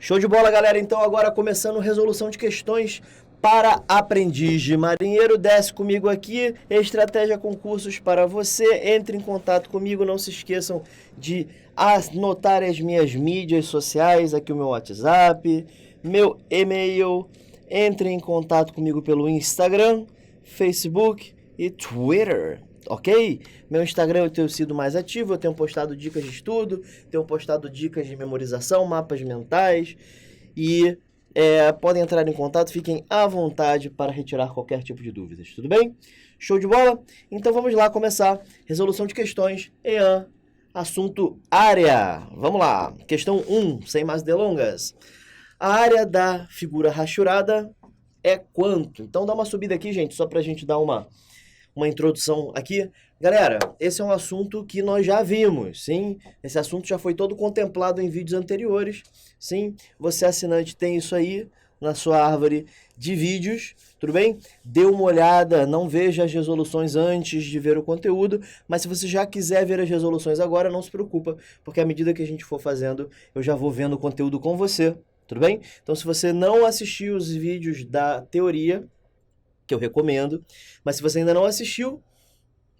Show de bola, galera. Então, agora começando resolução de questões para aprendiz de marinheiro. Desce comigo aqui, estratégia concursos para você. Entre em contato comigo, não se esqueçam de anotar as minhas mídias sociais, aqui o meu WhatsApp, meu e-mail. Entre em contato comigo pelo Instagram, Facebook e Twitter. Ok? Meu Instagram eu tenho sido mais ativo, eu tenho postado dicas de estudo, tenho postado dicas de memorização, mapas mentais e podem entrar em contato, fiquem à vontade para retirar qualquer tipo de dúvidas, tudo bem? Show de bola? Então vamos lá começar. Resolução de questões, EAN, assunto área. Vamos lá, questão 1, sem mais delongas. A área da figura rachurada é quanto? Então dá uma subida aqui, gente, só para a gente dar uma introdução aqui. Galera, esse é um assunto que nós já vimos, sim? Esse assunto já foi todo contemplado em vídeos anteriores, sim? Você, assinante, tem isso aí na sua árvore de vídeos, tudo bem? Dê uma olhada, não veja as resoluções antes de ver o conteúdo, mas se você já quiser ver as resoluções agora, não se preocupa, porque à medida que a gente for fazendo, eu já vou vendo o conteúdo com você, tudo bem? Então, se você não assistiu os vídeos da teoria, que eu recomendo, mas se você ainda não assistiu,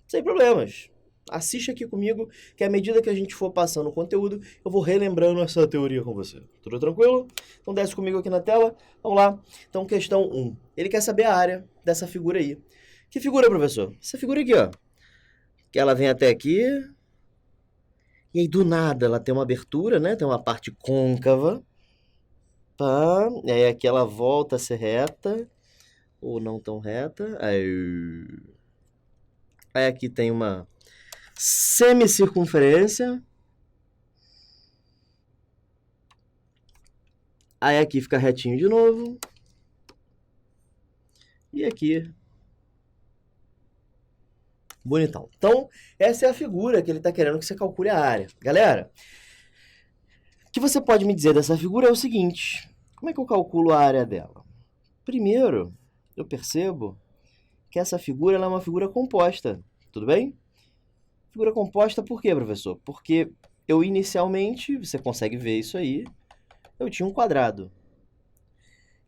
sem problemas. Assiste aqui comigo, que à medida que a gente for passando o conteúdo, eu vou relembrando essa teoria com você. Tudo tranquilo? Então desce comigo aqui na tela. Vamos lá. Então, questão 1. Ele quer saber a área dessa figura aí. Que figura, professor? Essa figura aqui, ó. Que ela vem até aqui. E aí, do nada, ela tem uma abertura, né? Tem uma parte côncava. Tá? E aí, aqui ela volta a ser reta. Ou não tão reta. Aí aqui tem uma semicircunferência. Aí aqui fica retinho de novo. E aqui, bonitão. Então, essa é a figura que ele está querendo que você calcule a área. Galera, o que você pode me dizer dessa figura é o seguinte. Como é que eu calculo a área dela? Primeiro, eu percebo que essa figura ela é uma figura composta, tudo bem? Figura composta por quê, professor? Porque eu inicialmente, você consegue ver isso aí, eu tinha um quadrado.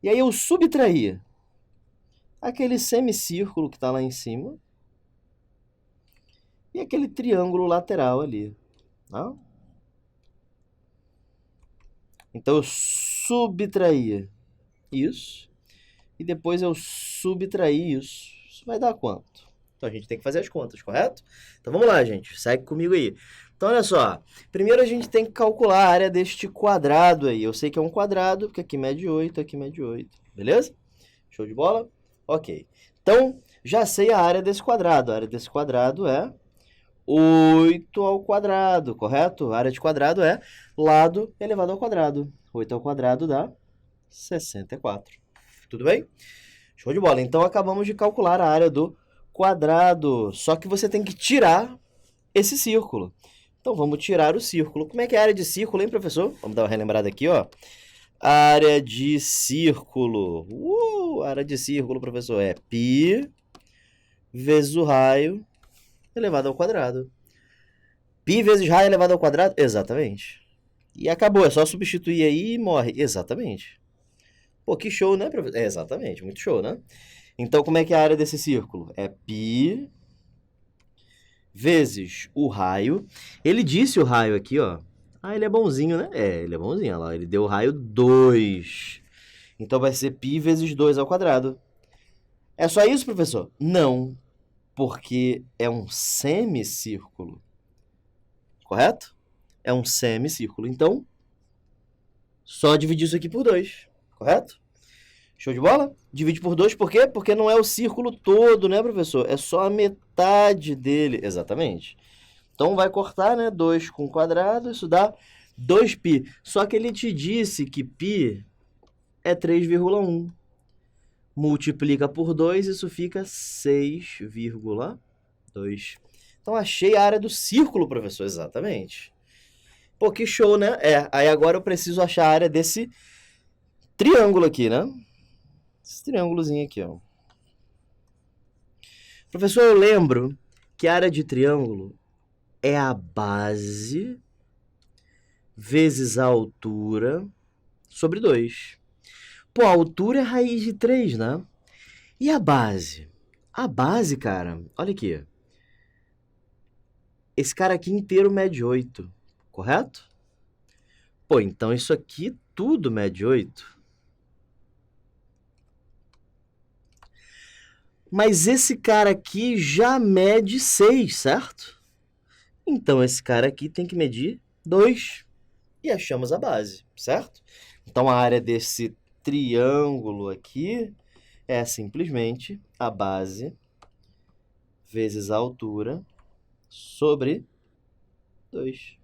E aí eu subtraía aquele semicírculo que está lá em cima e aquele triângulo lateral ali. Tá? Então eu subtraía isso e depois eu subtraí isso. Isso vai dar quanto? Então a gente tem que fazer as contas, correto? Então vamos lá, gente. Segue comigo aí. Então olha só. Primeiro a gente tem que calcular a área deste quadrado aí. Eu sei que é um quadrado, porque aqui mede 8, aqui mede 8. Beleza? Show de bola? Ok. Então já sei a área desse quadrado. A área desse quadrado é 8 ao quadrado, correto? A área de quadrado é lado elevado ao quadrado. 8 ao quadrado dá 64. Tudo bem? Show de bola. Então, acabamos de calcular a área do quadrado. Só que você tem que tirar esse círculo. Então, vamos tirar o círculo. Como é que é a área de círculo, hein, professor? Vamos dar uma relembrada aqui, ó. Área de círculo. Área de círculo, professor, é π vezes o raio elevado ao quadrado. Π vezes raio elevado ao quadrado? Exatamente. E acabou, é só substituir aí e morre. Exatamente. Pô, que show, né, professor? É, exatamente, muito show, né? Então, como é que é a área desse círculo? É π vezes o raio. Ele disse o raio aqui, ó. Ah, ele é bonzinho, né? É, ele é bonzinho, olha lá. Ele deu o raio 2. Então, vai ser π vezes 2 ao quadrado. É só isso, professor? Não, porque é um semicírculo. Correto? É um semicírculo. Então, só dividir isso aqui por 2. Correto? Show de bola? Divide por 2, por quê? Porque não é o círculo todo, né, professor? É só a metade dele. Exatamente. Então, vai cortar, né? 2 com quadrado, isso dá 2π. Só que ele te disse que π é 3,1. Multiplica por 2, isso fica 6,2. Então, achei a área do círculo, professor. Exatamente. Pô, que show, né? Aí agora eu preciso achar a área desse triângulo aqui, né? Esse triângulozinho aqui, ó. Professor, eu lembro que a área de triângulo é a base vezes a altura sobre 2. Pô, a altura é raiz de 3, né? E a base? A base, cara, olha aqui. Esse cara aqui inteiro mede 8, correto? Pô, então isso aqui tudo mede 8. Mas esse cara aqui já mede 6, certo? Então esse cara aqui tem que medir 2. E achamos a base, certo? Então a área desse triângulo aqui é simplesmente a base vezes a altura sobre 2.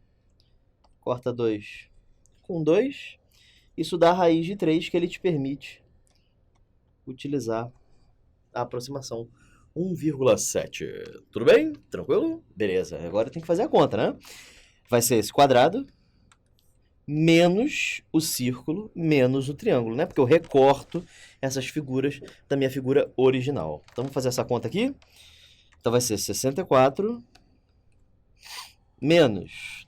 Corta 2 com 2. Isso dá a raiz de 3 que ele te permite utilizar a aproximação 1,7. Tudo bem? Tranquilo? Beleza. Agora tem que fazer a conta, né? Vai ser esse quadrado menos o círculo menos o triângulo, né? Porque eu recorto essas figuras da minha figura original. Então, vamos fazer essa conta aqui. Então, vai ser 64 menos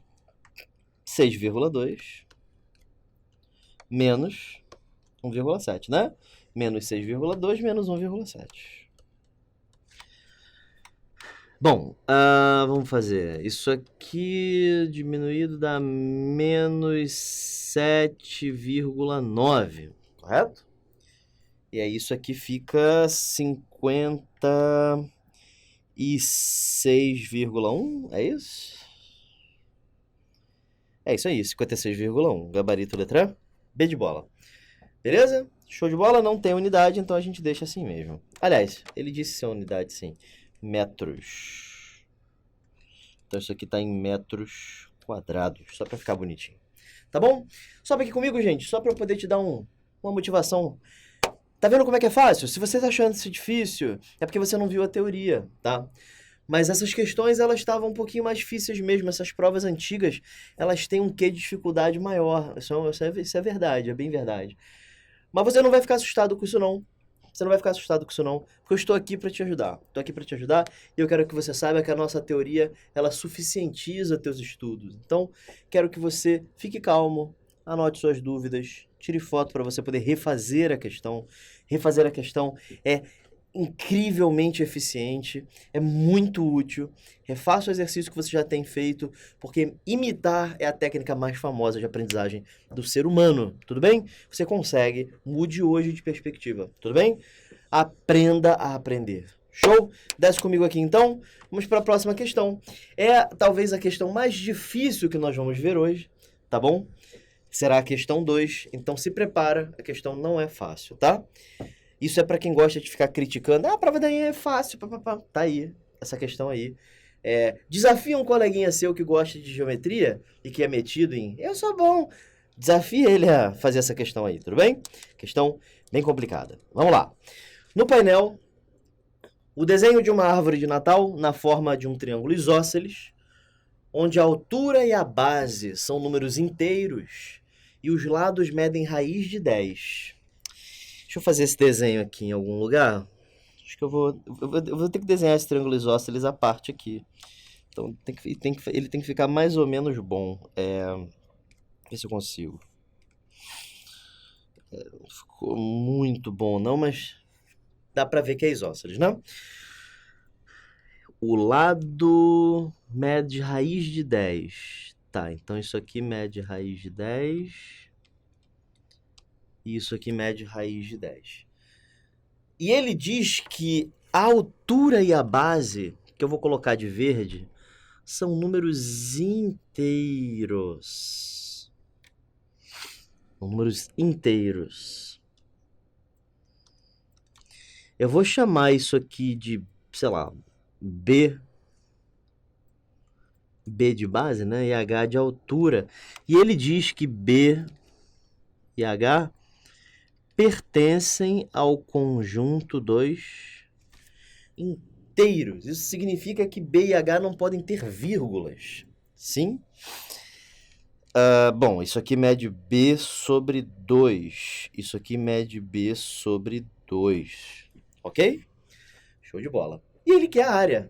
6,2 menos 1,7, né? Menos 6,2 menos 1,7. Bom, vamos fazer. Isso aqui diminuído dá menos 7,9, correto? E aí isso aqui fica 56,1, é isso? É isso aí, 56,1. Gabarito letra B de bola. Beleza? Show de bola, não tem unidade, então a gente deixa assim mesmo. Aliás, ele disse ser unidade, sim. Metros. Então isso aqui tá em metros quadrados, só para ficar bonitinho. Tá bom? Sobe aqui comigo, gente, só para eu poder te dar uma motivação. Tá vendo como é que é fácil? Se você tá achando isso difícil, é porque você não viu a teoria, tá? Mas essas questões, elas estavam um pouquinho mais difíceis mesmo. Essas provas antigas, elas têm um quê de dificuldade maior. Isso é verdade, é bem verdade. Mas você não vai ficar assustado com isso, não. Você não vai ficar assustado com isso, não. Porque eu estou aqui para te ajudar. Estou aqui para te ajudar e eu quero que você saiba que a nossa teoria, ela suficientiza teus estudos. Então, quero que você fique calmo, anote suas dúvidas, tire foto para você poder refazer a questão. Refazer a questão é incrivelmente eficiente, é muito útil, refaça o exercício que você já tem feito, porque imitar é a técnica mais famosa de aprendizagem do ser humano, tudo bem? Você consegue, mude hoje de perspectiva, tudo bem? Aprenda a aprender. Show? Desce comigo aqui então, vamos para a próxima questão. É talvez a questão mais difícil que nós vamos ver hoje, tá bom? Será a questão 2, então se prepara, a questão não é fácil, tá? Isso é para quem gosta de ficar criticando. Ah, a prova daí é fácil. Tá aí, essa questão aí. Desafia um coleguinha seu que gosta de geometria e que é metido em eu sou bom. Desafia ele a fazer essa questão aí, tudo bem? Questão bem complicada. Vamos lá. No painel, o desenho de uma árvore de Natal na forma de um triângulo isósceles, onde a altura e a base são números inteiros e os lados medem raiz de 10. Deixa eu fazer esse desenho aqui em algum lugar. Acho que eu vou ter que desenhar esse triângulo isósceles à parte aqui. Então ele tem que ficar mais ou menos bom. Ver se eu consigo. Não ficou muito bom não, mas dá pra ver que é isósceles, né? O lado mede raiz de 10. Tá, então isso aqui mede raiz de 10. E isso aqui mede raiz de 10. E ele diz que a altura e a base, que eu vou colocar de verde, são números inteiros. São números inteiros. Eu vou chamar isso aqui de, sei lá, B de base, né? E H de altura. E ele diz que B e H pertencem ao conjunto dos inteiros. Isso significa que B e H não podem ter vírgulas. Sim? Bom, isso aqui mede B sobre 2. Isso aqui mede B sobre 2. Ok? Show de bola. E ele quer a área.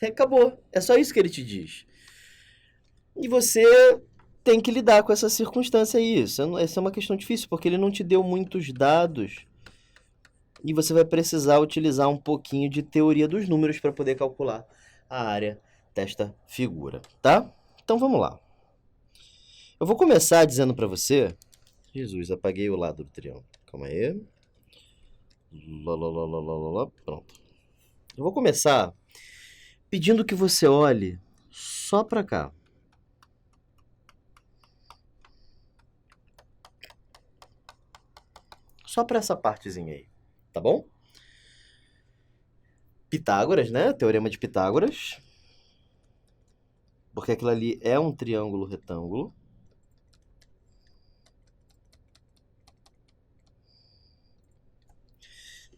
Acabou. É só isso que ele te diz. E você tem que lidar com essa circunstância aí. Essa é uma questão difícil, porque ele não te deu muitos dados e você vai precisar utilizar um pouquinho de teoria dos números para poder calcular a área desta figura, tá? Então vamos lá. Eu vou começar dizendo para você... Jesus, apaguei o lado do triângulo. Calma aí. Pronto. Eu vou começar pedindo que você olhe só para cá. Só para essa partezinha aí, tá bom? Pitágoras, né? Teorema de Pitágoras. Porque aquilo ali é um triângulo retângulo.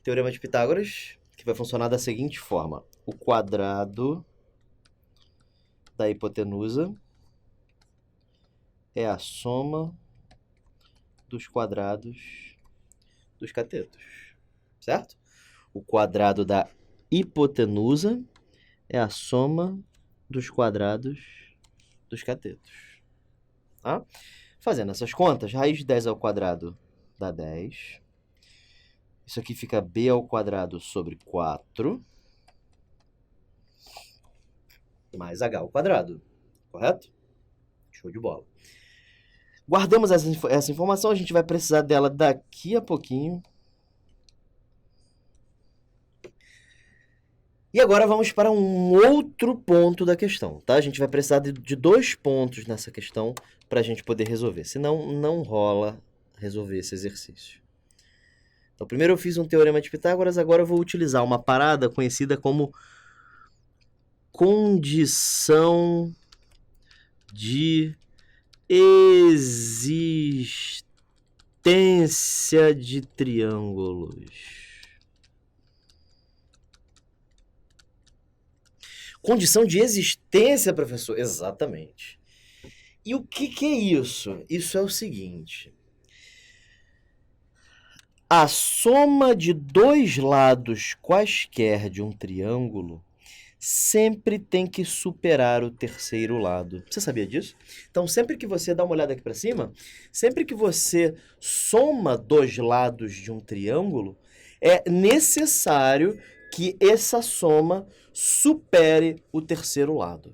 Teorema de Pitágoras, que vai funcionar da seguinte forma. O quadrado da hipotenusa é a soma dos quadrados dos catetos, certo? O quadrado da hipotenusa é a soma dos quadrados dos catetos, tá? Fazendo essas contas, raiz de 10 ao quadrado dá 10. Isso aqui fica b ao quadrado sobre 4 mais h ao quadrado, correto? Show de bola. Guardamos essa informação, a gente vai precisar dela daqui a pouquinho. E agora vamos para um outro ponto da questão, tá? A gente vai precisar de 2 pontos nessa questão para a gente poder resolver, senão não rola resolver esse exercício. Então, primeiro eu fiz um teorema de Pitágoras, agora eu vou utilizar uma parada conhecida como condição de existência de triângulos. Condição de existência, professor? Exatamente. E o que é isso? Isso é o seguinte. A soma de 2 lados quaisquer de um triângulo sempre tem que superar o terceiro lado. Você sabia disso? Então, sempre que você dá uma olhada aqui para cima, sempre que você soma 2 lados de um triângulo, é necessário que essa soma supere o terceiro lado.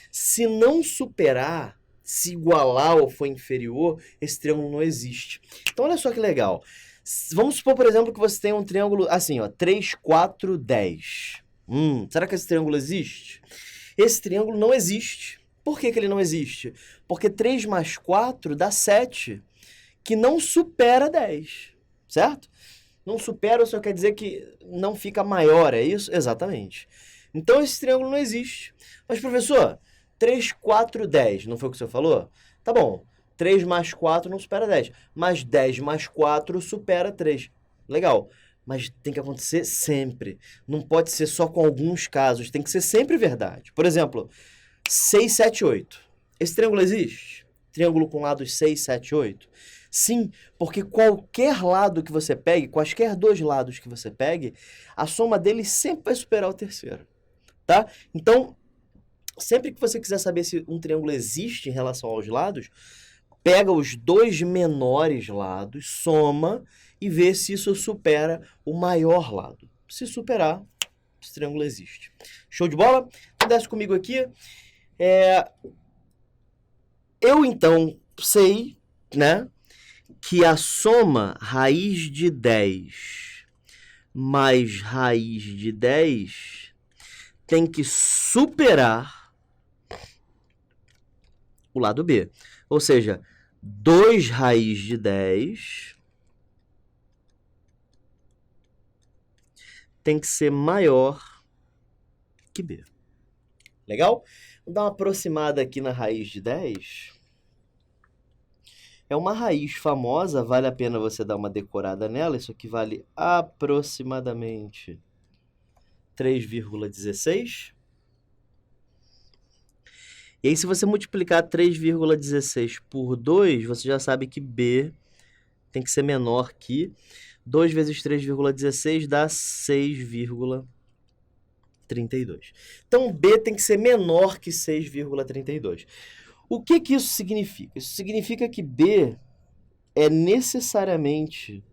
Se não superar, se igualar ou for inferior, esse triângulo não existe. Então, olha só que legal. Vamos supor, por exemplo, que você tem um triângulo assim, ó, 3, 4, 10. Será que esse triângulo existe? Esse triângulo não existe. Por que ele não existe? Porque 3 mais 4 dá 7, que não supera 10, certo? Não supera só quer dizer que não fica maior, é isso? Exatamente. Então esse triângulo não existe. Mas, professor, 3, 4, 10, não foi o que o senhor falou? Tá bom, 3 mais 4 não supera 10, mas 10 mais 4 supera 3. Legal, mas tem que acontecer sempre. Não pode ser só com alguns casos, tem que ser sempre verdade. Por exemplo, 6, 7, 8. Esse triângulo existe? Triângulo com lados 6, 7, 8? Sim, porque qualquer lado que você pegue, quaisquer 2 lados que você pegue, a soma deles sempre vai superar o terceiro, tá? Então, sempre que você quiser saber se um triângulo existe em relação aos lados, pega os 2 menores lados, soma e vê se isso supera o maior lado. Se superar, esse triângulo existe. Show de bola? Então, desce comigo aqui. Eu, então, sei, né, que a soma raiz de 10 mais raiz de 10 tem que superar o lado B. Ou seja, 2 raiz de 10 tem que ser maior que B. Legal? Vou dar uma aproximada aqui na raiz de 10. É uma raiz famosa, vale a pena você dar uma decorada nela. Isso aqui vale aproximadamente 3,16. E aí, se você multiplicar 3,16 por 2, você já sabe que B tem que ser menor que 2 vezes 3,16 dá 6,32. Então, B tem que ser menor que 6,32. O que que isso significa? Isso significa que B é necessariamente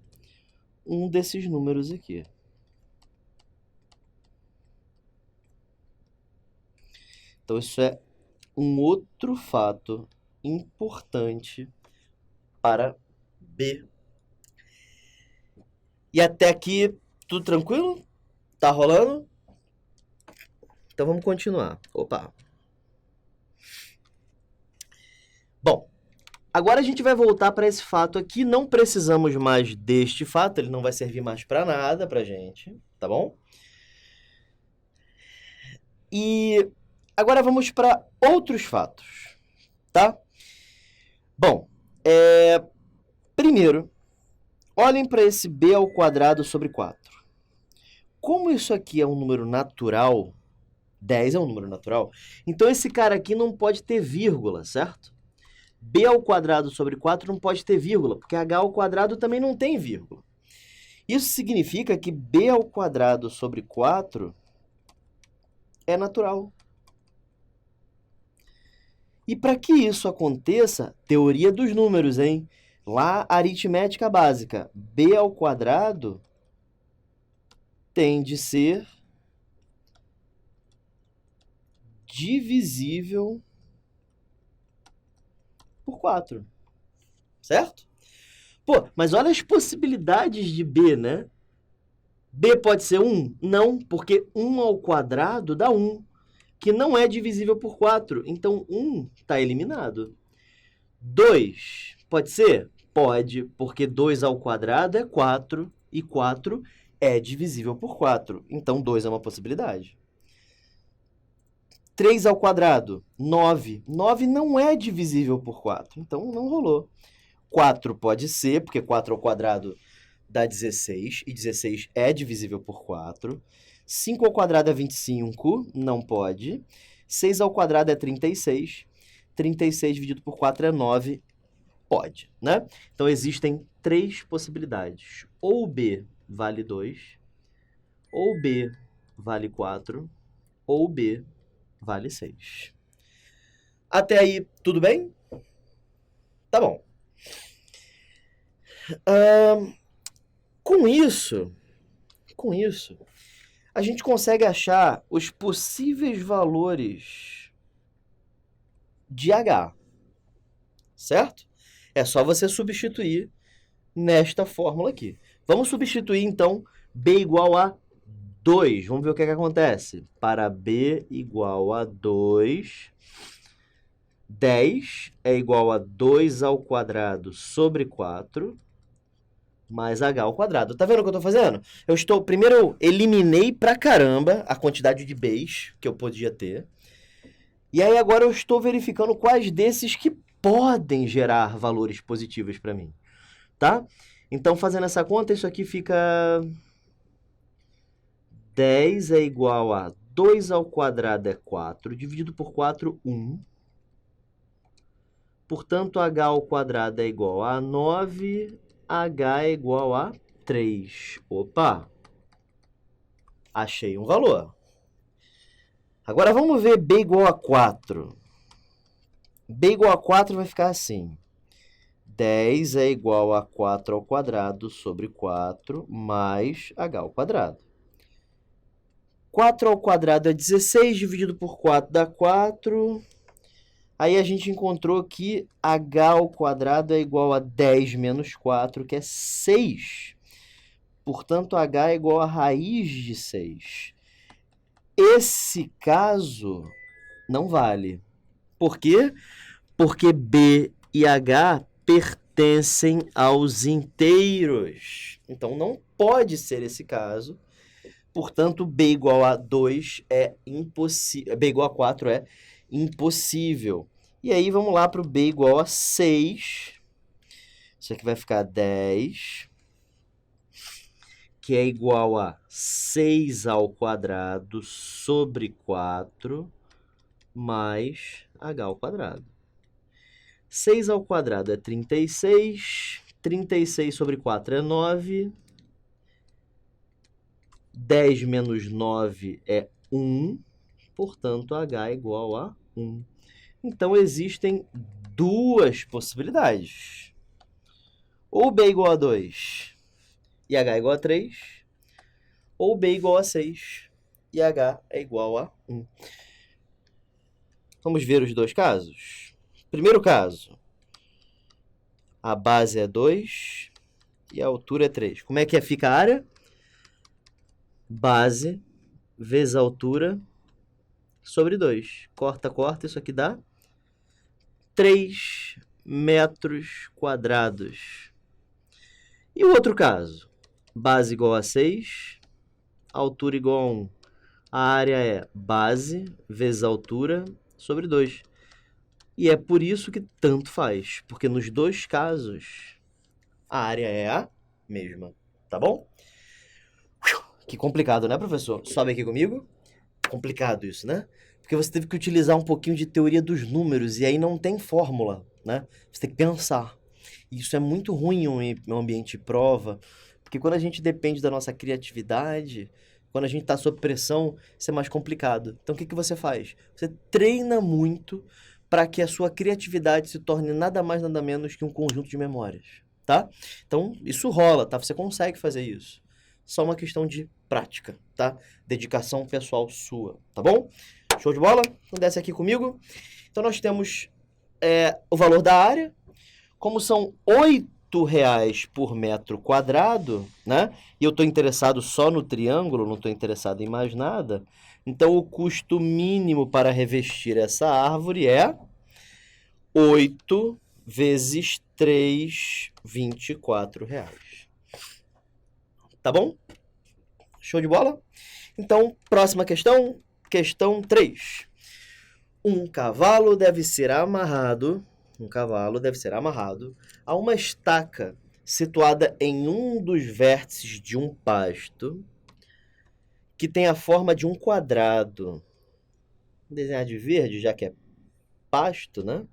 um desses números aqui. Então, isso é um outro fato importante para B. E até aqui, tudo tranquilo? Tá rolando? Então, vamos continuar. Opa! Bom, agora a gente vai voltar para esse fato aqui. Não precisamos mais deste fato, ele não vai servir mais para nada para gente, tá bom? E agora vamos para outros fatos, tá? Bom, primeiro, olhem para esse b ao quadrado sobre 4. Como isso aqui é um número natural, 10 é um número natural, então esse cara aqui não pode ter vírgula, certo? B ao quadrado sobre 4 não pode ter vírgula, porque h ao quadrado também não tem vírgula. Isso significa que b ao quadrado sobre 4 é natural. E para que isso aconteça, teoria dos números, hein? Lá, aritmética básica, b ao quadrado tem de ser divisível por 4, certo? Pô, mas olha as possibilidades de b, né? b pode ser 1? Não, porque 1 ao quadrado dá 1, que não é divisível por 4. Então, 1 está eliminado. 2 pode ser? Pode, porque 2 ao quadrado é 4, e 4 é divisível por 4. Então, 2 é uma possibilidade. 3 ao quadrado, 9. 9 não é divisível por 4, então não rolou. 4 pode ser, porque 4 ao quadrado dá 16, e 16 é divisível por 4. 5 ao quadrado é 25, não pode. 6 ao quadrado é 36. 36 dividido por 4 é 9, pode, né? Então, existem 3 possibilidades. Ou B vale 2, ou B vale 4, ou B vale 6. Até aí, tudo bem? Tá bom. Com isso, a gente consegue achar os possíveis valores de H, certo? É só você substituir nesta fórmula aqui. Vamos substituir, então, B igual a 2. Vamos ver o que acontece. Para B igual a 2, 10 é igual a 2 ao quadrado sobre 4, mais h ao quadrado. Tá vendo o que eu tô fazendo? Primeiro eu eliminei pra caramba a quantidade de b's que eu podia ter. E aí agora eu estou verificando quais desses que podem gerar valores positivos para mim, tá? Então, fazendo essa conta, isso aqui fica 10 é igual a 2 ao quadrado é 4, dividido por 4, 1. Portanto, h ao quadrado é igual a 9, h é igual a 3. Opa! Achei um valor. Agora, vamos ver b igual a 4. b igual a 4 vai ficar assim. 10 é igual a 4 ao quadrado sobre 4 mais h ao quadrado. 4 ao quadrado é 16, dividido por 4 dá 4. Aí a gente encontrou que h ao quadrado é igual a 10 menos 4, que é 6. Portanto, h é igual a raiz de 6. Esse caso não vale. Por quê? Porque b e h pertencem aos inteiros. Então, não pode ser esse caso. Portanto, b igual a 2 é impossível. b igual a 4 é impossível. E aí, vamos lá para o b igual a 6. Isso aqui vai ficar 10, que é igual a 6 ao quadrado sobre 4 mais h ao quadrado. 6 ao quadrado é 36, 36 sobre 4 é 9, 10 menos 9 é 1, portanto, h é igual a 1. Então, existem duas possibilidades. Ou B igual a 2 e H igual a 3, ou B igual a 6 e H é igual a 1. Vamos ver os dois casos? Primeiro caso, a base é 2 e a altura é 3. Como é que fica a área? Base vezes a altura sobre 2. Corta, corta, isso aqui dá 3 metros quadrados. E o outro caso? Base igual a 6, altura igual a 1. A área é base vezes a altura sobre 2. E é por isso que tanto faz, porque nos dois casos a área é a mesma, tá bom? Que complicado, né, professor? Sobe aqui comigo. Complicado isso, né? Porque você teve que utilizar um pouquinho de teoria dos números e aí não tem fórmula, né? Você tem que pensar. E isso é muito ruim em um ambiente de prova, porque quando a gente depende da nossa criatividade, quando a gente está sob pressão, isso é mais complicado. Então, o que você faz? Você treina muito para que a sua criatividade se torne nada mais, nada menos que um conjunto de memórias, tá? Então, isso rola, tá? Você consegue fazer isso. Só uma questão de prática, tá? Dedicação pessoal sua, tá bom? Show de bola? Então, desce aqui comigo. Então, nós temos o valor da área. Como são R$ 8 por metro quadrado, né? E eu estou interessado só no triângulo, não estou interessado em mais nada. Então, o custo mínimo para revestir essa árvore é 8 vezes 3, R$ 24. Tá bom? Show de bola? Então, próxima questão. Questão 3. Um cavalo deve ser amarrado a uma estaca situada em um dos vértices de um pasto que tem a forma de um quadrado. Vou desenhar de verde, já que é pasto, né?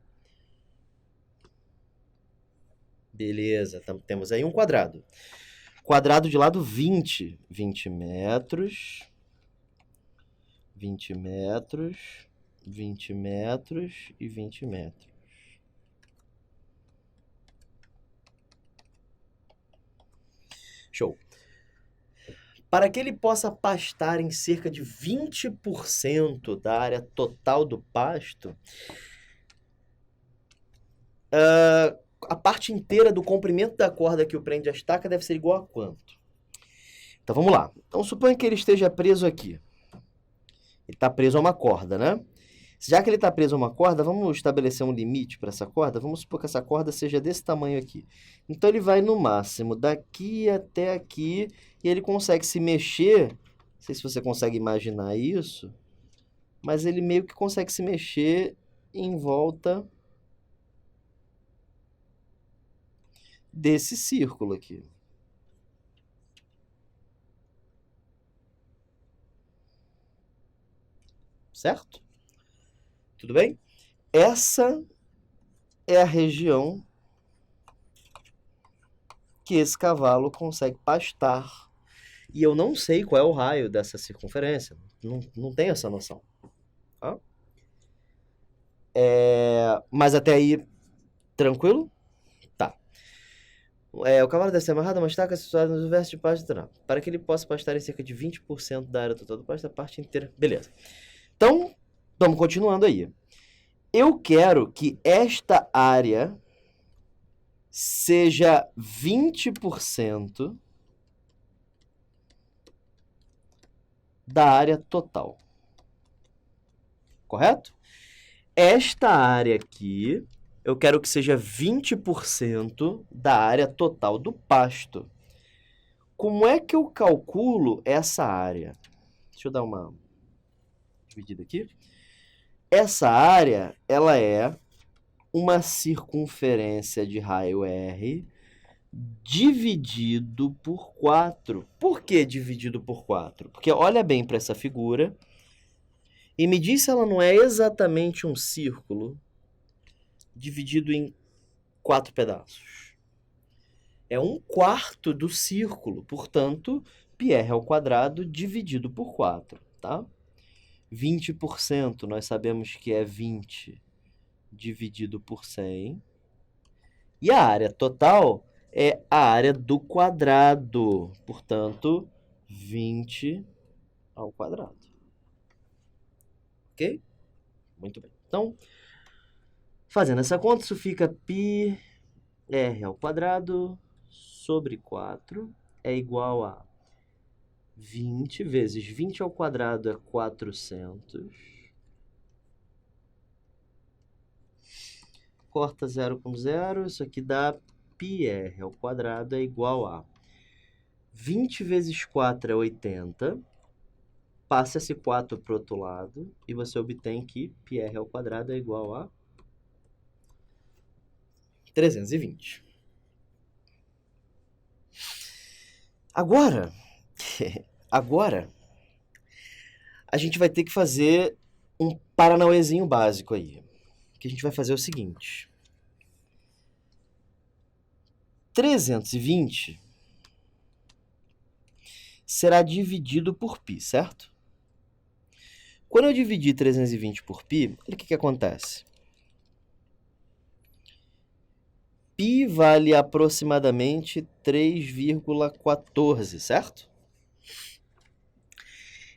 Beleza, temos aí um quadrado. Quadrado de lado 20. 20 metros. 20 metros. 20 metros e 20 metros. Show. Para que ele possa pastar em cerca de 20% da área total do pasto, a parte inteira do comprimento da corda que o prende à estaca deve ser igual a quanto? Então, vamos lá. Então, suponha que ele esteja preso aqui. Ele está preso a uma corda, né? Já que ele está preso a uma corda, vamos estabelecer um limite para essa corda. Vamos supor que essa corda seja desse tamanho aqui. Então, ele vai no máximo daqui até aqui e ele consegue se mexer. Não sei se você consegue imaginar isso, mas ele meio que consegue se mexer em volta desse círculo aqui. Certo? Tudo bem? Essa é a região que esse cavalo consegue pastar. E eu não sei qual é o raio dessa circunferência. Não tenho essa noção. Tá? Mas até aí, tranquilo? Tá. O cavalo deve ser amarrado a uma estaca situada no verso de pasto. Não. Para que ele possa pastar em cerca de 20% da área total do pasto, a parte inteira. Beleza. Então, vamos continuando aí. Eu quero que esta área seja 20% da área total. Correto? Esta área aqui, eu quero que seja 20% da área total do pasto. Como é que eu calculo essa área? Deixa eu dar uma dividida aqui. Essa área, ela é uma circunferência de raio R dividido por 4. Por que dividido por 4? Porque olha bem para essa figura e me diz se ela não é exatamente um círculo dividido em 4 pedaços. É 1/4 do círculo, portanto, πr ao quadrado dividido por 4, tá? 20% nós sabemos que é 20. dividido por 100. E a área total é a área do quadrado. Portanto, 20 ao quadrado. Ok? Muito bem. Então, fazendo essa conta, isso fica πr ao quadrado sobre 4 é igual a 20 vezes 20 ao quadrado é 400. Corta 0 com 0, isso aqui dá πr ao quadrado é igual a 20 vezes 4 é 80. Passa esse 4 para o outro lado e você obtém que πr ao quadrado é igual a 320. Agora, a gente vai ter que fazer um paranauezinho básico aí. Que a gente vai fazer o seguinte. 320 será dividido por π, certo? Quando eu dividir 320 por π, olha o que acontece. π vale aproximadamente 3,14, certo?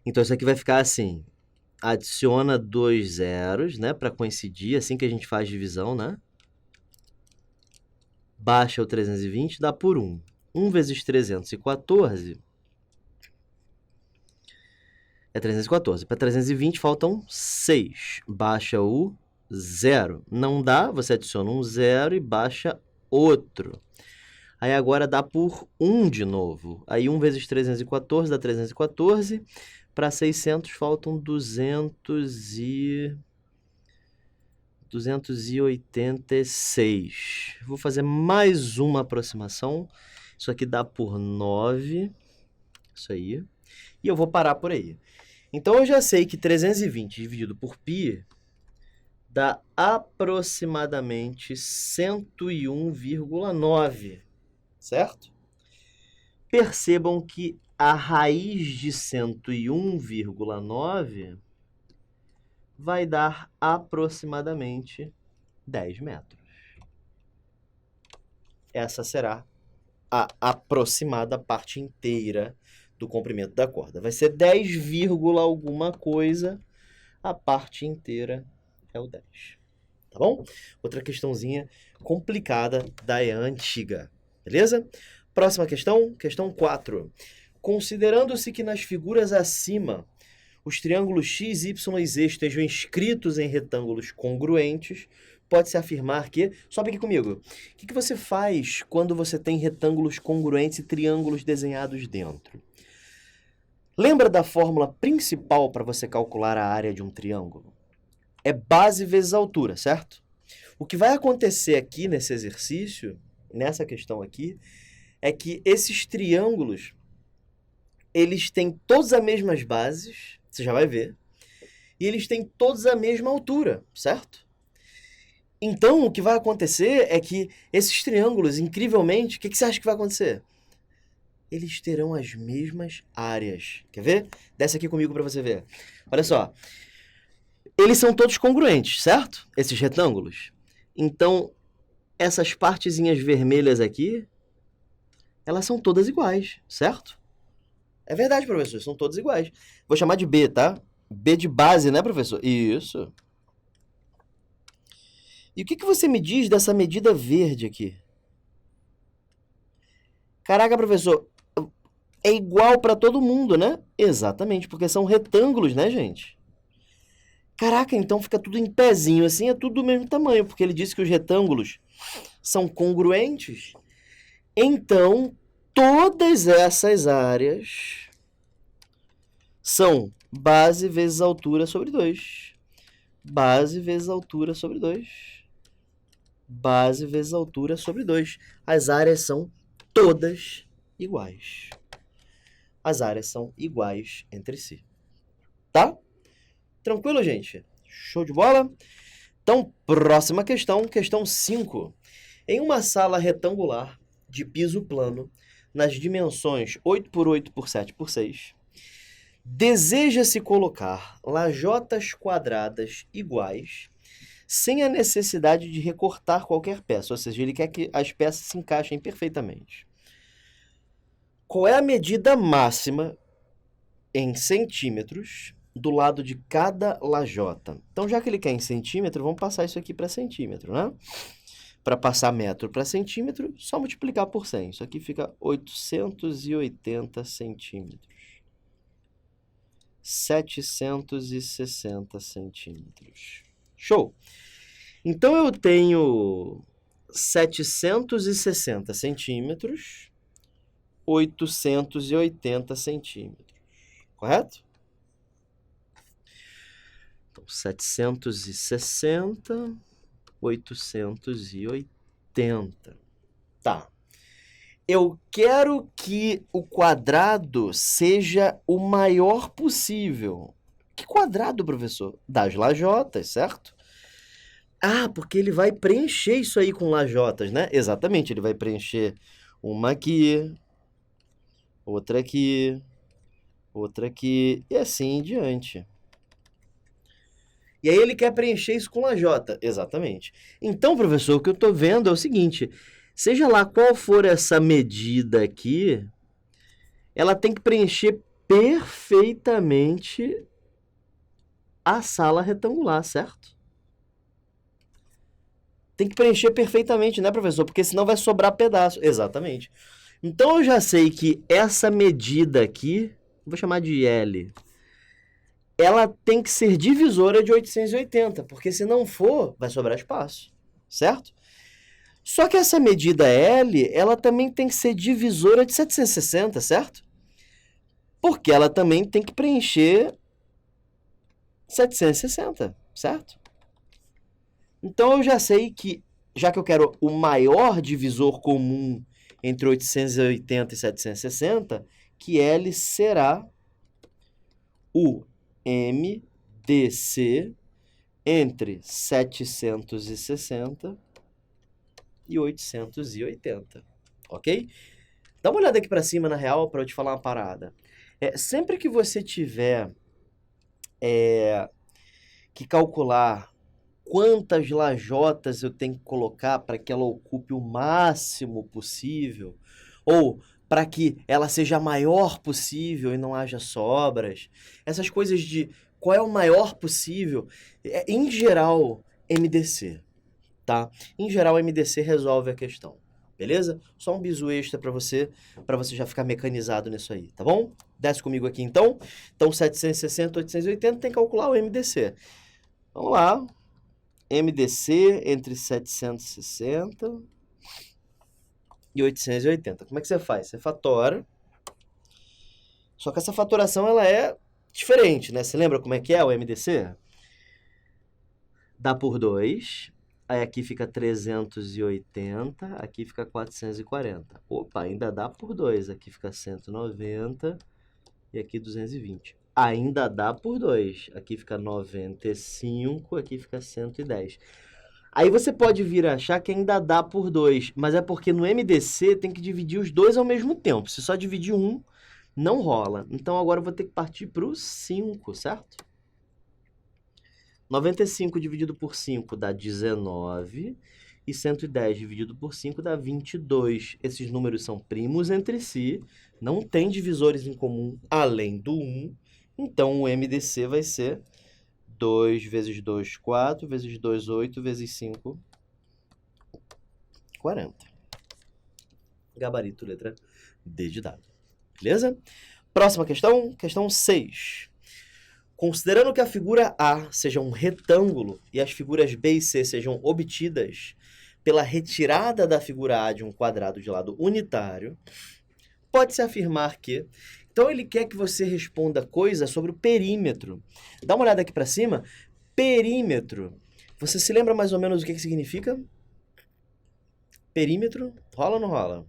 Então, isso aqui vai ficar assim. Adiciona 2 zeros, né? Para coincidir, assim que a gente faz divisão, né? Baixa o 320, dá por 1. 1 vezes 314 é 314. Para 320 faltam 6. Baixa o 0. Não dá, você adiciona um 0 e baixa outro. Aí agora dá por 1 de novo. Aí 1 vezes 314 dá 314. Para 600 faltam 286. Vou fazer mais uma aproximação. Isso aqui dá por 9. Isso aí. E eu vou parar por aí. Então, eu já sei que 320 dividido por π dá aproximadamente 101,9, certo? Percebam que a raiz de 101,9 vai dar aproximadamente 10 metros. Essa será a aproximada parte inteira do comprimento da corda. Vai ser 10, alguma coisa, a parte inteira é o 10. Tá bom? Outra questãozinha complicada da EA antiga. Beleza? Próxima questão, questão 4. Considerando-se que nas figuras acima os triângulos x, y e z estejam inscritos em retângulos congruentes, pode-se afirmar que... Sobe aqui comigo. O que você faz quando você tem retângulos congruentes e triângulos desenhados dentro? Lembra da fórmula principal para você calcular a área de um triângulo? É base vezes altura, certo? O que vai acontecer aqui nesse exercício, nessa questão aqui, é que esses triângulos, eles têm todas as mesmas bases, você já vai ver, e eles têm todos a mesma altura, certo? Então, o que vai acontecer é que esses triângulos, incrivelmente, o que você acha que vai acontecer? Eles terão as mesmas áreas. Quer ver? Desce aqui comigo para você ver. Olha só. Eles são todos congruentes, certo? Esses retângulos. Então, essas partezinhas vermelhas aqui, elas são todas iguais, certo? É verdade, professor, são todas iguais. Vou chamar de B, tá? B de base, né, professor? Isso. E o que você me diz dessa medida verde aqui? Caraca, professor, é igual para todo mundo, né? Exatamente, porque são retângulos, né, gente? Caraca, então fica tudo em pezinho, assim, é tudo do mesmo tamanho, porque ele disse que os retângulos são congruentes. Então, todas essas áreas são base vezes altura sobre 2. Base vezes altura sobre 2. Base vezes altura sobre 2. As áreas são todas iguais. As áreas são iguais entre si. Tá? Tranquilo, gente? Show de bola? Então, próxima questão, questão 5. Em uma sala retangular de piso plano, nas dimensões 8 por 8 por 7 por 6, deseja-se colocar lajotas quadradas iguais sem a necessidade de recortar qualquer peça, ou seja, ele quer que as peças se encaixem perfeitamente. Qual é a medida máxima em centímetros do lado de cada lajota? Então, já que ele quer em centímetro, vamos passar isso aqui para centímetro, né? Para passar metro para centímetro, só multiplicar por 100. Isso aqui fica 880 centímetros. 760 centímetros. Show! Então, eu tenho 760 centímetros, 880 centímetros. Correto? Então, 760, 880. Tá. Eu quero que o quadrado seja o maior possível. Que quadrado, professor? Das lajotas, certo? Ah, porque ele vai preencher isso aí com lajotas, né? Exatamente, ele vai preencher uma aqui, outra aqui, outra aqui, e assim em diante. E aí ele quer preencher isso com lajota. Exatamente. Então, professor, o que eu estou vendo é o seguinte, seja lá qual for essa medida aqui, ela tem que preencher perfeitamente a sala retangular, certo? Tem que preencher perfeitamente, né, professor? Porque senão vai sobrar pedaço. Exatamente. Então, eu já sei que essa medida aqui, vou chamar de L, ela tem que ser divisora de 880, porque se não for, vai sobrar espaço, certo? Só que essa medida L, ela também tem que ser divisora de 760, certo? Porque ela também tem que preencher 760, certo? Então eu já sei que, já que eu quero o maior divisor comum entre 880 e 760, que L será o MDC entre 760 e 880, ok? Dá uma olhada aqui para cima, na real, para eu te falar uma parada. Sempre que você tiver que calcular quantas lajotas eu tenho que colocar para que ela ocupe o máximo possível, ou para que ela seja a maior possível e não haja sobras, essas coisas de qual é o maior possível, em geral, MDC, tá? Em geral, MDC resolve a questão, beleza? Só um bizu extra para você já ficar mecanizado nisso aí, tá bom? Desce comigo aqui então. Então, 760, 880 tem que calcular o MDC. Vamos lá. MDC entre 760 e 880. Como é que você faz? Você fatora. Só que essa fatoração ela é diferente, né? Você lembra como é que é o MDC? Dá por 2. Aí aqui fica 380, aqui fica 440. Opa, ainda dá por 2. Aqui fica 190 e aqui 220. Ainda dá por 2. Aqui fica 95, aqui fica 110. Aí você pode vir a achar que ainda dá por 2, mas é porque no MDC tem que dividir os dois ao mesmo tempo. Se só dividir um, não rola. Então agora eu vou ter que partir para o 5, certo? 95 dividido por 5 dá 19 e 110 dividido por 5 dá 22. Esses números são primos entre si, não tem divisores em comum além do 1. Então, o MDC vai ser 2 vezes 2, 4, vezes 2, 8, vezes 5, 40. Gabarito, letra D de dado. Beleza? Próxima questão, questão 6. Considerando que a figura A seja um retângulo e as figuras B e C sejam obtidas pela retirada da figura A de um quadrado de lado unitário, pode-se afirmar que... Então, ele quer que você responda coisas sobre o perímetro. Dá uma olhada aqui para cima. Perímetro. Você se lembra mais ou menos o que significa? Perímetro. Rola ou não rola?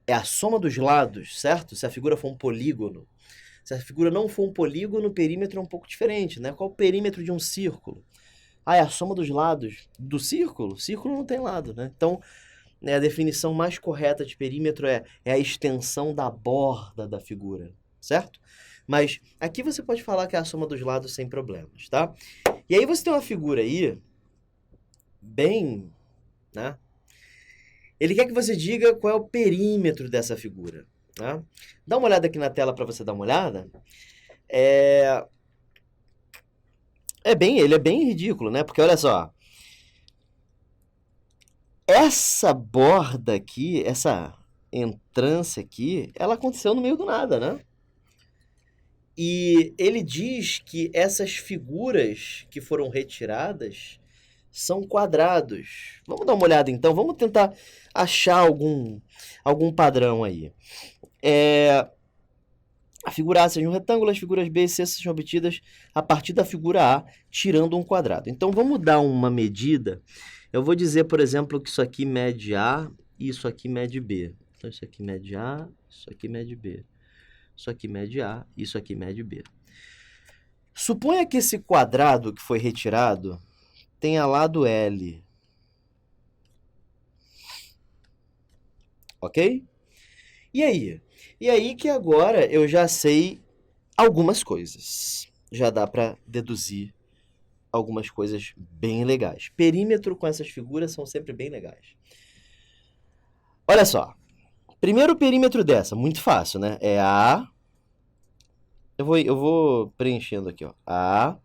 É a soma dos lados, certo? Se a figura for um polígono. Se a figura não for um polígono, o perímetro é um pouco diferente, né? Qual o perímetro de um círculo? Ah, é a soma dos lados do círculo? Círculo não tem lado, né? Então, a definição mais correta de perímetro é a extensão da borda da figura, certo? Mas aqui você pode falar que é a soma dos lados sem problemas, tá? E aí você tem uma figura aí, bem, né? Ele quer que você diga qual é o perímetro dessa figura, né? Dá uma olhada aqui na tela para você dar uma olhada. Ele é bem ridículo, né? Porque olha só, essa borda aqui, essa entrância aqui, ela aconteceu no meio do nada, né? E ele diz que essas figuras que foram retiradas são quadrados. Vamos dar uma olhada então, vamos tentar achar algum padrão aí. A figura A seja um retângulo, as figuras B e C são obtidas a partir da figura A, tirando um quadrado. Então vamos dar uma medida. Eu vou dizer, por exemplo, que isso aqui mede A e isso aqui mede B. Então isso aqui mede A, isso aqui mede B. Isso aqui mede A, isso aqui mede B. Suponha que esse quadrado que foi retirado tenha lado L. Ok? E aí? E aí que agora eu já sei algumas coisas. Já dá para deduzir algumas coisas bem legais. Perímetro com essas figuras são sempre bem legais. Olha só. Primeiro perímetro dessa, muito fácil, né? É A. Eu vou preenchendo aqui, ó. A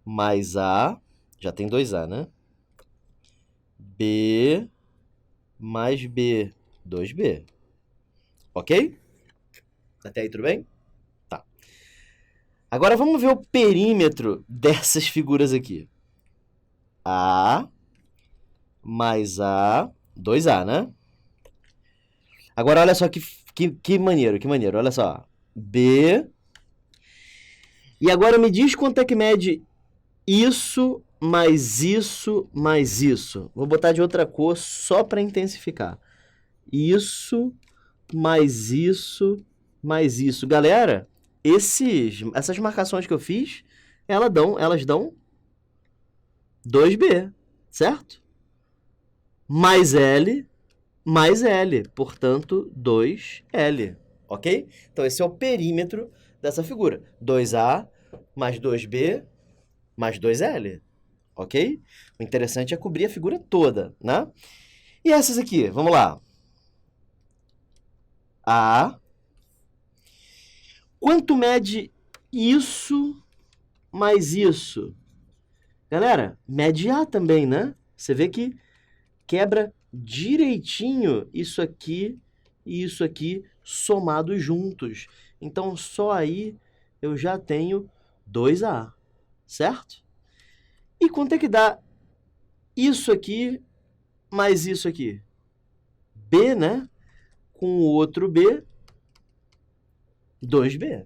mais A. Já tem 2A, né? B mais B. 2B. Ok? Até aí tudo bem? Tá. Agora vamos ver o perímetro dessas figuras aqui. A mais A. 2A, né? Agora olha só que maneiro, que maneiro. Olha só. B. E agora me diz quanto é que mede isso mais isso mais isso. Vou botar de outra cor só para intensificar. Isso mais isso mais isso. Galera, essas marcações que eu fiz, elas dão 2B, certo? Mais L, portanto, 2L, ok? Então, esse é o perímetro dessa figura. 2A mais 2B mais 2L, ok? O interessante é cobrir a figura toda, né? E essas aqui, vamos lá. A. Quanto mede isso mais isso? Galera, mede A também, né? Você vê que quebra direitinho isso aqui e isso aqui somados juntos. Então, só aí eu já tenho 2A, certo? E quanto é que dá isso aqui mais isso aqui? B, né? Com o outro B, 2B.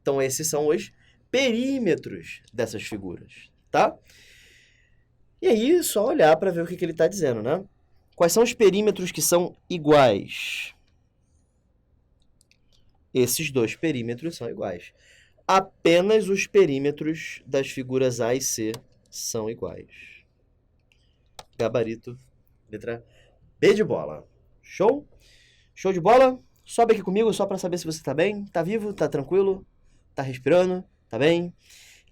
Então, esses são os perímetros dessas figuras, tá? E aí, só olhar para ver o que ele está dizendo, né? Quais são os perímetros que são iguais? Esses dois perímetros são iguais. Apenas os perímetros das figuras A e C são iguais. Gabarito, letra B de bola. Show? Show de bola? Sobe aqui comigo só para saber se você está bem, está vivo, está tranquilo, está respirando, está bem?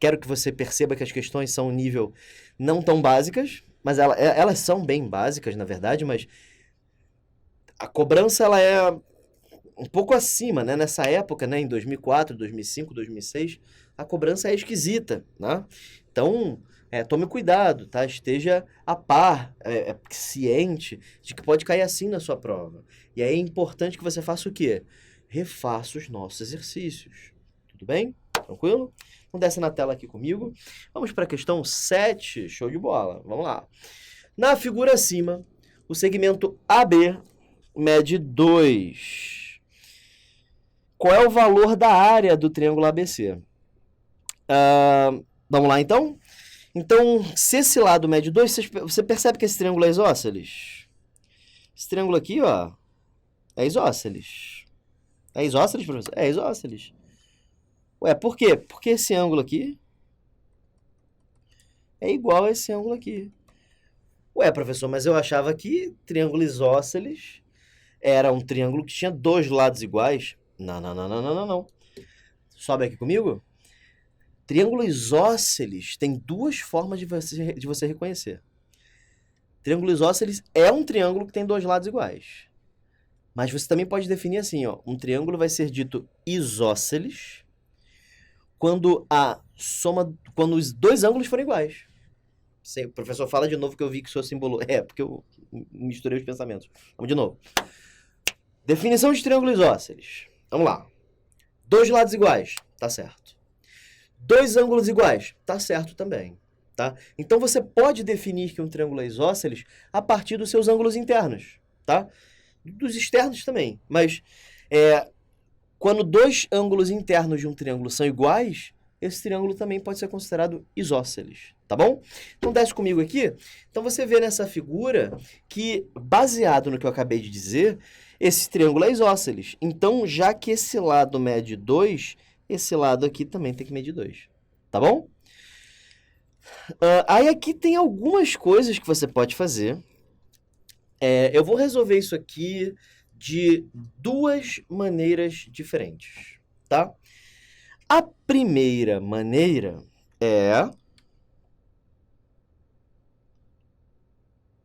Quero que você perceba que as questões são um nível não tão básicas, mas elas são bem básicas, na verdade, mas a cobrança ela é um pouco acima, né? Nessa época, né? Em 2004, 2005, 2006, a cobrança é esquisita, né? Então, tome cuidado, tá? Esteja a par, ciente de que pode cair assim na sua prova. E aí é importante que você faça o quê? Refaça os nossos exercícios. Tudo bem? Tranquilo? Então, desce na tela aqui comigo. Vamos para a questão 7. Show de bola. Vamos lá. Na figura acima, o segmento AB mede 2. Qual é o valor da área do triângulo ABC? Vamos lá, então? Então, se esse lado mede 2, você percebe que esse triângulo é isósceles? Esse triângulo aqui, ó, é isósceles. É isósceles, professor? É isósceles. Ué, por quê? Porque esse ângulo aqui é igual a esse ângulo aqui. Ué, professor, mas eu achava que triângulo isósceles era um triângulo que tinha dois lados iguais. Não. Sobe aqui comigo. Triângulo isósceles tem duas formas de você reconhecer. Triângulo isósceles é um triângulo que tem dois lados iguais. Mas você também pode definir assim, ó, um triângulo vai ser dito isósceles quando quando os dois ângulos forem iguais. O professor fala de novo que eu vi que o senhor simbolou. Porque eu misturei os pensamentos. Vamos de novo. Definição de triângulo isósceles. Vamos lá. Dois lados iguais, tá certo. Dois ângulos iguais, tá certo também. Tá? Então você pode definir que um triângulo é isósceles a partir dos seus ângulos internos, tá? Dos externos também, mas quando dois ângulos internos de um triângulo são iguais, esse triângulo também pode ser considerado isósceles, tá bom? Então desce comigo aqui. Então você vê nessa figura que, baseado no que eu acabei de dizer, esse triângulo é isósceles. Então, já que esse lado mede 2, esse lado aqui também tem que medir 2, tá bom? Aí aqui tem algumas coisas que você pode fazer. Eu vou resolver isso aqui de duas maneiras diferentes, tá? A primeira maneira é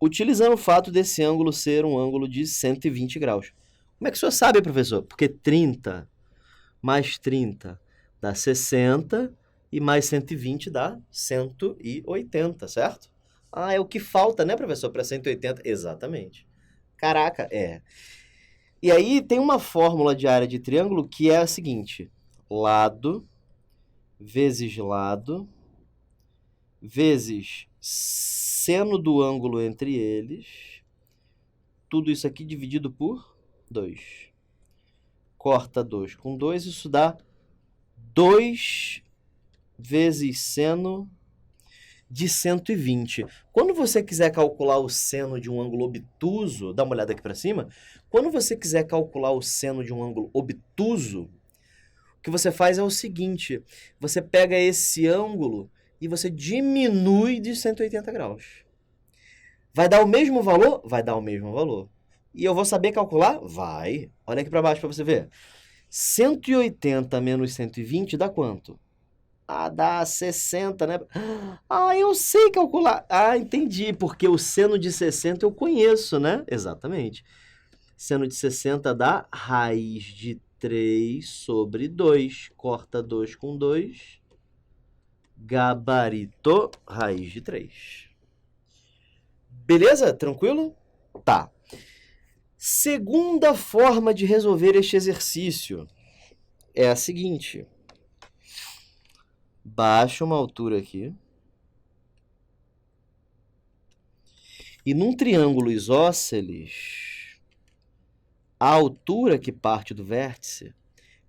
utilizando o fato desse ângulo ser um ângulo de 120 graus. Como é que o senhor sabe, professor? Porque 30 mais 30 dá 60 e mais 120 dá 180, certo? É o que falta, né, professor, para 180? Exatamente. Caraca, E aí tem uma fórmula de área de triângulo que é a seguinte: lado vezes lado vezes seno do ângulo entre eles, tudo isso aqui dividido por 2. Corta 2 com 2, isso dá 2 vezes seno de 120. Quando você quiser calcular o seno de um ângulo obtuso, dá uma olhada aqui para cima. Quando você quiser calcular o seno de um ângulo obtuso, o que você faz é o seguinte: você pega esse ângulo e você diminui de 180 graus. Vai dar o mesmo valor? Vai dar o mesmo valor. E eu vou saber calcular? Vai. Olha aqui para baixo para você ver. 180 menos 120 dá quanto? Dá 60, né? Eu sei calcular. Entendi, porque o seno de 60 eu conheço, né? Exatamente. Seno de 60 dá raiz de 3 sobre 2. Corta 2 com 2. Gabarito, raiz de 3. Beleza? Tranquilo? Tá. Segunda forma de resolver este exercício é a seguinte. Baixa uma altura aqui. E num triângulo isósceles, a altura que parte do vértice,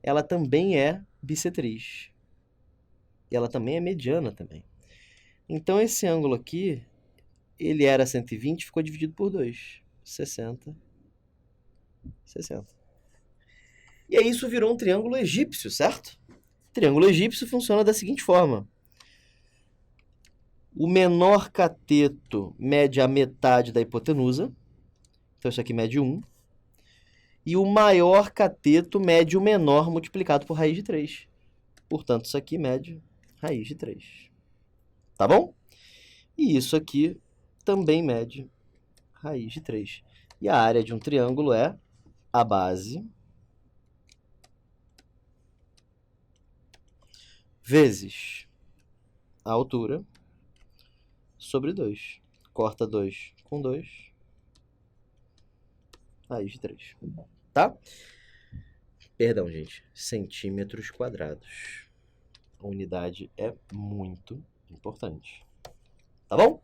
ela também é bissetriz. E ela também é mediana também. Então, esse ângulo aqui, ele era 120, ficou dividido por 2. 60. 60. E aí isso virou um triângulo egípcio, certo? O triângulo egípcio funciona da seguinte forma. O menor cateto mede a metade da hipotenusa. Então, isso aqui mede 1. E o maior cateto mede o menor multiplicado por raiz de 3. Portanto, isso aqui mede raiz de 3. Tá bom? E isso aqui também mede raiz de 3. E a área de um triângulo é a base vezes a altura sobre 2. Corta 2 com 2. Raiz de 3. Tá? Perdão, gente. Centímetros quadrados. A unidade é muito importante. Tá bom?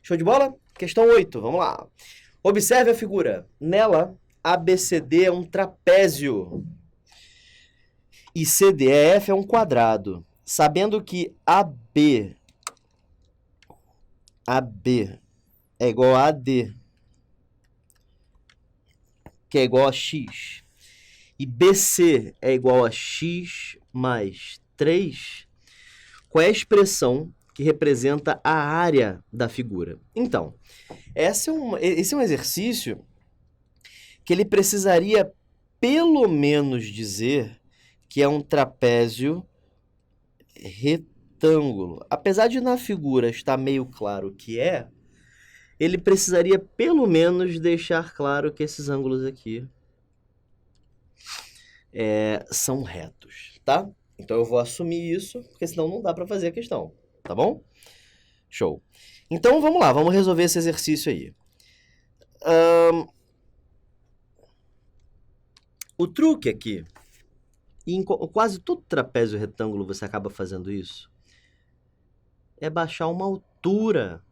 Show de bola? Questão 8. Vamos lá. Observe a figura. Nela, ABCD é um trapézio e CDEF é um quadrado. Sabendo que AB é igual a AD, que é igual a X, e BC é igual a X mais 3, qual é a expressão que representa a área da figura? Então, esse é um exercício que ele precisaria pelo menos dizer que é um trapézio retângulo, apesar de na figura estar meio claro o que é, ele precisaria pelo menos deixar claro que esses ângulos aqui são retos, tá? Então eu vou assumir isso, porque senão não dá para fazer a questão, tá bom? Show. Então vamos lá, vamos resolver esse exercício aí. O truque aqui, e em quase todo trapézio retângulo você acaba fazendo isso, é baixar uma altura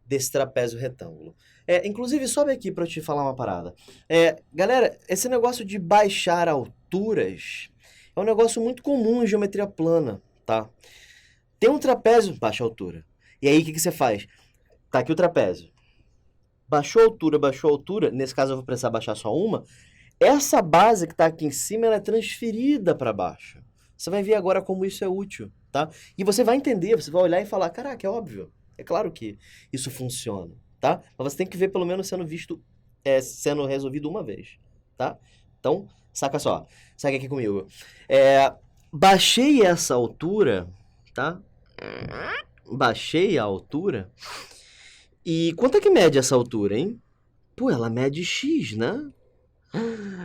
desse trapézio retângulo. Inclusive, sobe aqui para eu te falar uma parada. Galera, esse negócio de baixar alturas é um negócio muito comum em geometria plana, tá? Tem um trapézio, baixa a altura. E aí, o que você faz? Tá aqui o trapézio. Baixou a altura, nesse caso eu vou precisar baixar só uma. Essa base que está aqui em cima, ela é transferida para baixo. Você vai ver agora como isso é útil, tá? E você vai entender, você vai olhar e falar, caraca, é óbvio. É claro que isso funciona, tá? Mas você tem que ver pelo menos sendo resolvido uma vez, tá? Então, saca só. Saca aqui comigo. Baixei essa altura, tá? Baixei a altura. E quanto é que mede essa altura, hein? Pô, ela mede x, né?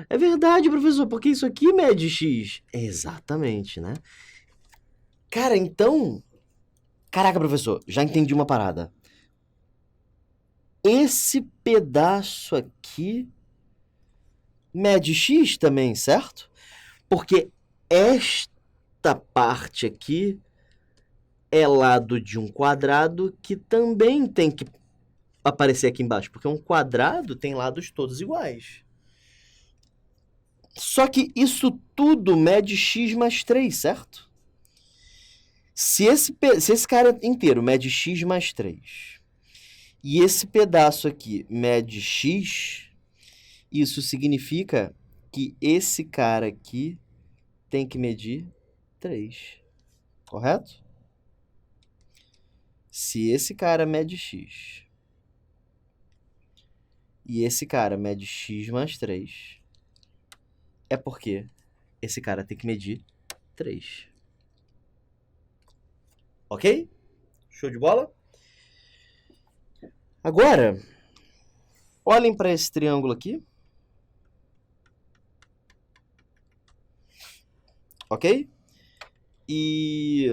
É verdade, professor, porque isso aqui mede x. Exatamente, né? Cara, então... Caraca, professor, já entendi uma parada. Esse pedaço aqui mede x também, certo? Porque esta parte aqui é lado de um quadrado que também tem que aparecer aqui embaixo, porque um quadrado tem lados todos iguais. Só que isso tudo mede x mais 3, certo? Se esse cara inteiro mede x mais 3, e esse pedaço aqui mede x, isso significa que esse cara aqui tem que medir 3, correto? Se esse cara mede x, e esse cara mede x mais 3, é porque esse cara tem que medir 3. Ok? Show de bola? Agora, olhem para esse triângulo aqui. Ok? E...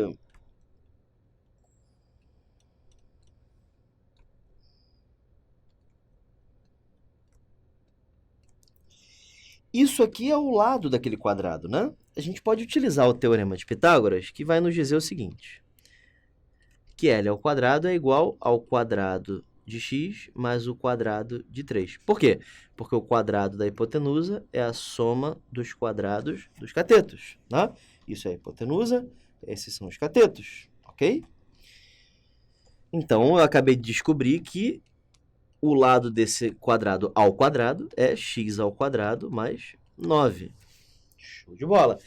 isso aqui é o lado daquele quadrado, né? A gente pode utilizar o teorema de Pitágoras, que vai nos dizer o seguinte, que L ao quadrado é igual ao quadrado de x mais o quadrado de 3. Por quê? Porque o quadrado da hipotenusa é a soma dos quadrados dos catetos, né? Isso é a hipotenusa, esses são os catetos, ok? Então, eu acabei de descobrir que o lado desse quadrado ao quadrado é x ao quadrado mais 9. Show de bola.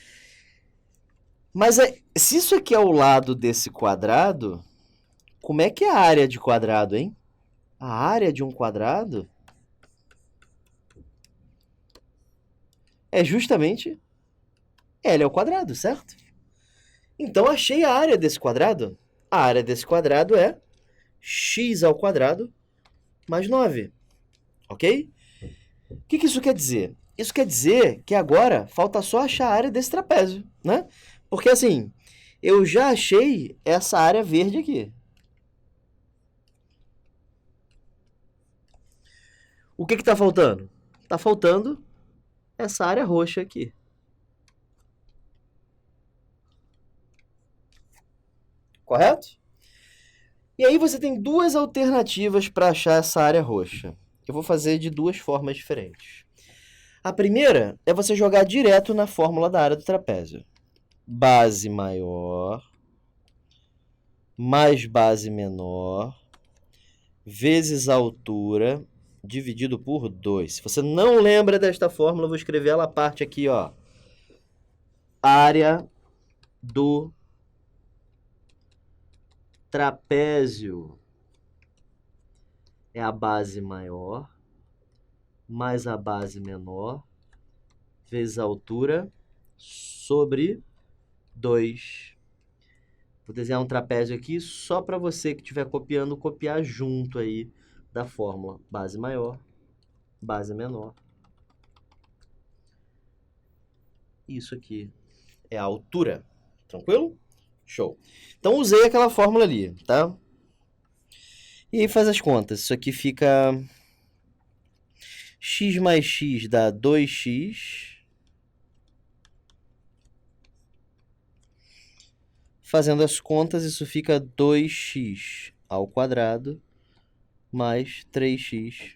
Mas se isso aqui é o lado desse quadrado, como é que é a área de quadrado, hein? A área de um quadrado é justamente L ao quadrado, certo? Então, achei a área desse quadrado. A área desse quadrado é x ao quadrado mais 9, ok? O que isso quer dizer? Isso quer dizer que agora falta só achar a área desse trapézio, né? Porque assim, eu já achei essa área verde aqui. O que está faltando? Está faltando essa área roxa aqui. Correto? E aí você tem duas alternativas para achar essa área roxa. Eu vou fazer de duas formas diferentes. A primeira é você jogar direto na fórmula da área do trapézio. Base maior mais base menor vezes a altura dividido por 2. Se você não lembra desta fórmula, eu vou escrever ela a parte aqui, ó. Área do trapézio é a base maior mais a base menor vezes a altura sobre 2. Vou desenhar um trapézio aqui só para você que estiver copiando, copiar junto aí da fórmula. Base maior, base menor. Isso aqui é a altura. Tranquilo? Show. Então, usei aquela fórmula ali, tá? E aí faz as contas. Isso aqui fica... x mais x dá 2x. Fazendo as contas, isso fica 2x ao quadrado mais 3x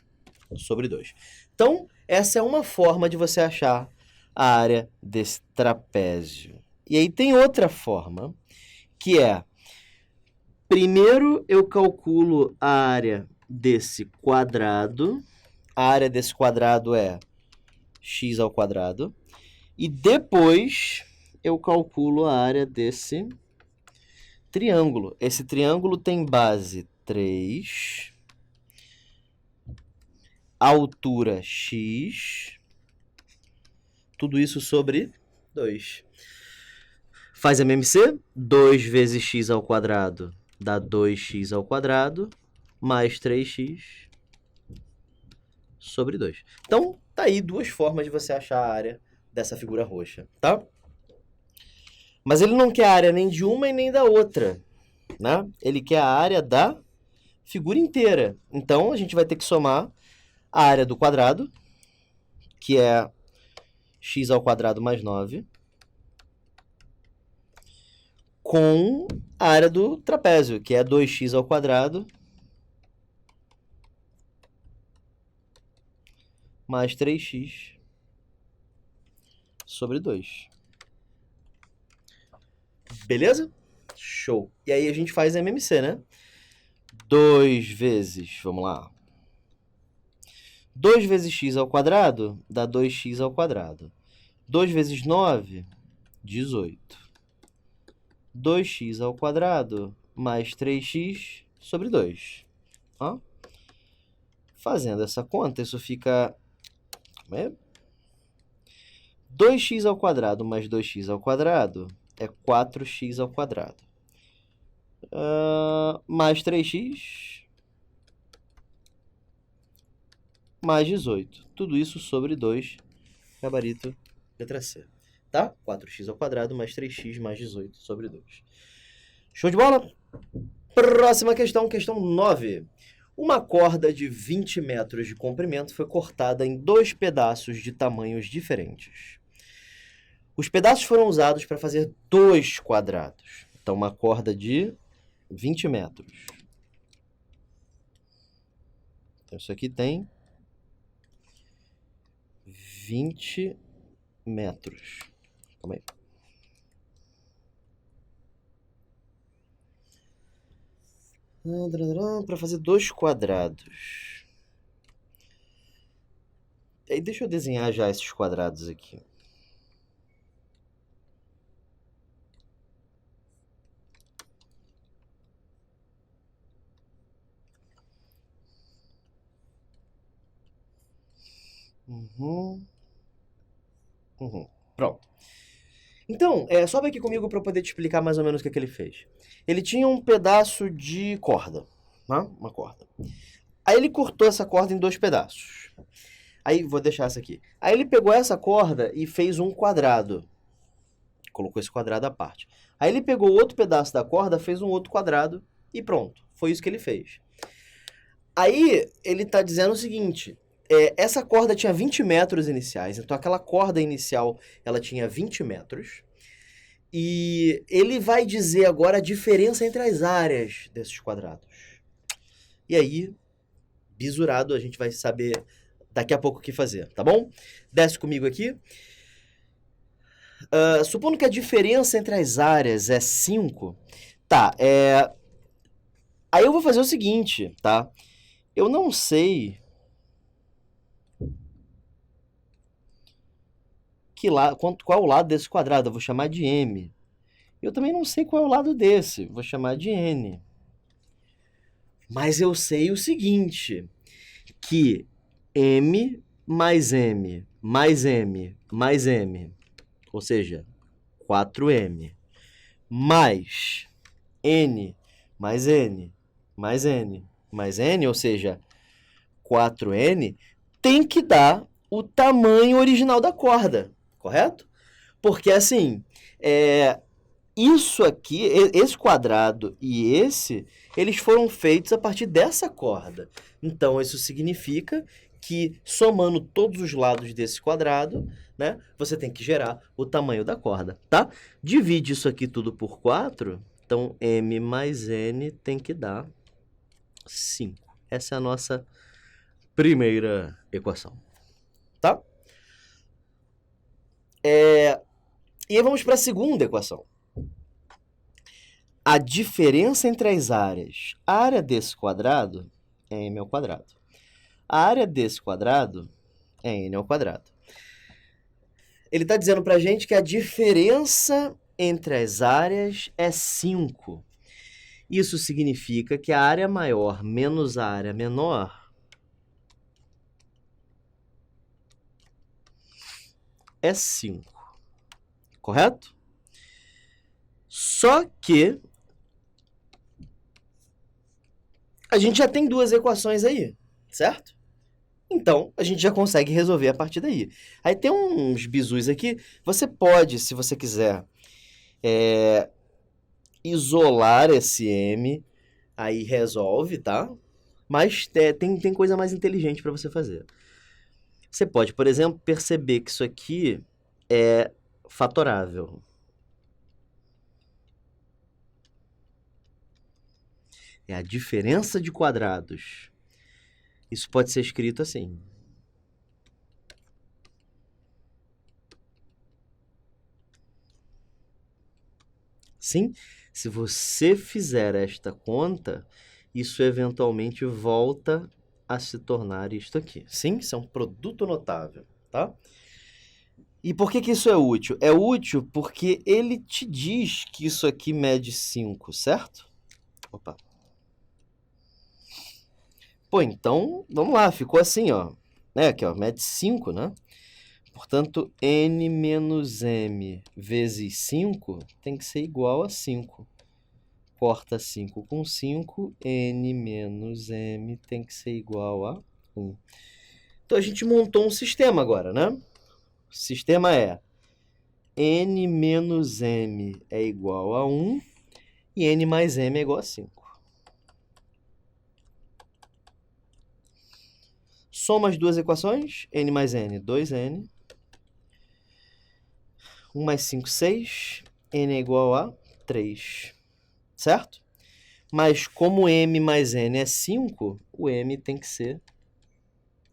sobre 2. Então, essa é uma forma de você achar a área desse trapézio. E aí tem outra forma, que é... Primeiro, eu calculo a área desse quadrado. A área desse quadrado é x ao quadrado. E depois, eu calculo a área desse triângulo. Esse triângulo tem base 3, altura x, tudo isso sobre 2. Faz MMC, 2 vezes x ao quadrado dá 2x ao quadrado, mais 3x sobre 2. Então, tá aí duas formas de você achar a área dessa figura roxa, tá? Mas ele não quer a área nem de uma e nem da outra, né? Ele quer a área da figura inteira. Então, a gente vai ter que somar a área do quadrado, que é x ao quadrado mais 9, com a área do trapézio, que é 2x ao quadrado mais 3x sobre 2. Beleza? Show. E aí a gente faz MMC, né? 2 vezes, vamos lá. 2 vezes x ao quadrado dá 2x ao quadrado. 2 vezes 9, 18. 2x ao quadrado mais 3x sobre 2. Ó. Fazendo essa conta, isso fica... 2x ao quadrado mais 2x ao quadrado é 4x ao quadrado. Mais 3x mais 18. Tudo isso sobre 2, gabarito letra C. Tá? 4x ao quadrado mais 3x mais 18 sobre 2. Show de bola? Próxima questão, questão 9. Uma corda de 20 metros de comprimento foi cortada em 2 pedaços de tamanhos diferentes. Os pedaços foram usados para fazer 2 quadrados. Então, uma corda de 20 metros. Então, isso aqui tem 20 metros. Calma aí. Para fazer 2 quadrados. E deixa eu desenhar já esses quadrados aqui. Pronto. Então, sobe aqui comigo para eu poder te explicar mais ou menos o que ele fez. Ele tinha um pedaço de corda, né? Uma corda. Aí ele cortou essa corda em 2 pedaços. Aí, vou deixar essa aqui. Aí ele pegou essa corda e fez um quadrado. Colocou esse quadrado à parte. Aí ele pegou outro pedaço da corda, fez um outro quadrado e pronto. Foi isso que ele fez. Aí ele está dizendo o seguinte... essa corda tinha 20 metros iniciais, então aquela corda inicial ela tinha 20 metros. E ele vai dizer agora a diferença entre as áreas desses quadrados. E aí, bisurado, a gente vai saber daqui a pouco o que fazer, tá bom? Desce comigo aqui. Supondo que a diferença entre as áreas é 5, tá, aí eu vou fazer o seguinte, tá? Eu não sei... qual é o lado desse quadrado, eu vou chamar de M. Eu também não sei qual é o lado desse, vou chamar de N. Mas eu sei o seguinte, que M mais M mais M mais M, ou seja, 4M, mais n mais n mais n mais n, ou seja, 4n, tem que dar o tamanho original da corda, correto? Porque assim, isso aqui, esse quadrado e esse, eles foram feitos a partir dessa corda. Então, isso significa que, somando todos os lados desse quadrado, né, você tem que gerar o tamanho da corda, tá? Divide isso aqui tudo por 4, então m mais n tem que dar 5. Essa é a nossa primeira equação, tá? E aí vamos para a segunda equação. A diferença entre as áreas. A área desse quadrado é m ao quadrado. A área desse quadrado é n ao quadrado. Ele está dizendo para a gente que a diferença entre as áreas é 5. Isso significa que a área maior menos a área menor é 5. Correto? Só que a gente já tem duas equações aí, certo? Então, a gente já consegue resolver a partir daí. Aí tem uns bizus aqui. Você pode, se você quiser, isolar esse m, aí resolve, tá? Mas tem coisa mais inteligente para você fazer. Você pode, por exemplo, perceber que isso aqui é fatorável. É a diferença de quadrados. Isso pode ser escrito assim. Sim, se você fizer esta conta, isso eventualmente volta a se tornar isto aqui. Sim, isso é um produto notável, tá? E por que isso é útil? É útil porque ele te diz que isso aqui mede 5, certo? Opa. Pô, então, vamos lá, ficou assim, ó. Aqui, ó, mede 5, né? Portanto, n menos m vezes 5 tem que ser igual a 5. Corta 5 com 5, n menos m tem que ser igual a 1. Então, a gente montou um sistema agora, né? O sistema é n menos m é igual a 1 e n mais m é igual a 5. Soma as duas equações, n mais n, 2n. 1 mais 5, 6. N é igual a 3. Certo? Mas como m mais n é 5, o m tem que ser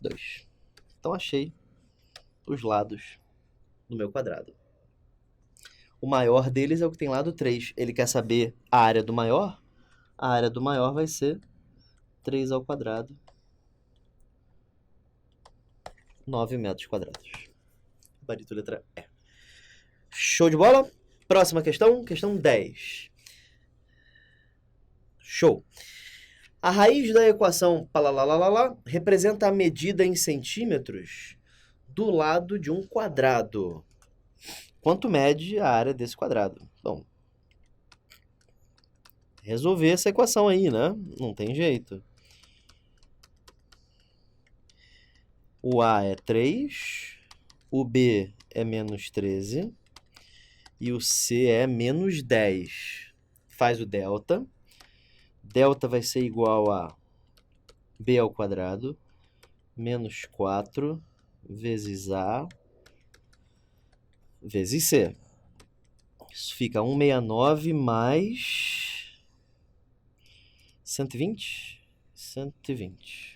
2. Então, achei os lados do meu quadrado. O maior deles é o que tem lado 3. Ele quer saber a área do maior? A área do maior vai ser 3 ao quadrado. 9 metros quadrados. Gabarito letra E. Show de bola? Próxima questão, questão 10. Show. A raiz da equação palalalala representa a medida em centímetros do lado de um quadrado. Quanto mede a área desse quadrado? Bom, resolver essa equação aí, né? Não tem jeito. O A é 3, o B é menos 13 e o C é menos 10. Faz o delta. Delta vai ser igual a B ao quadrado menos 4 vezes A vezes C. Isso fica 169 mais 120? 120.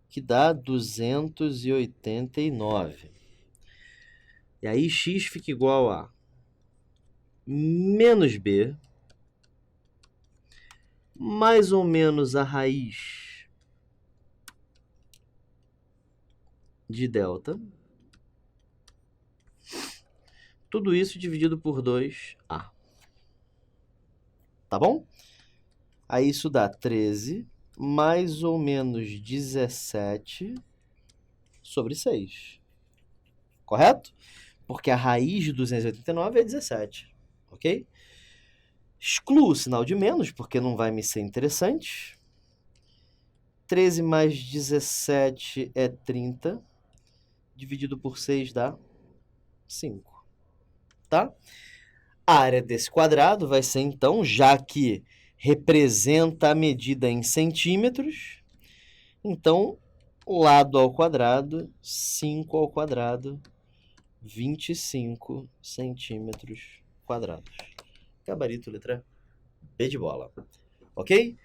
Que dá 289. E aí x fica igual a menos b mais ou menos a raiz de delta. Tudo isso dividido por 2a. Tá bom? Aí isso dá 13 mais ou menos 17 sobre 6. Correto? Porque a raiz de 289 é 17. ok? Excluo o sinal de menos, porque não vai me ser interessante. 13 mais 17 é 30. Dividido por 6 dá 5, tá? A área desse quadrado vai ser, então, já que representa a medida em centímetros, então, lado ao quadrado, 5 ao quadrado, 25 centímetros quadrados. Gabarito, letra B de bola. Ok?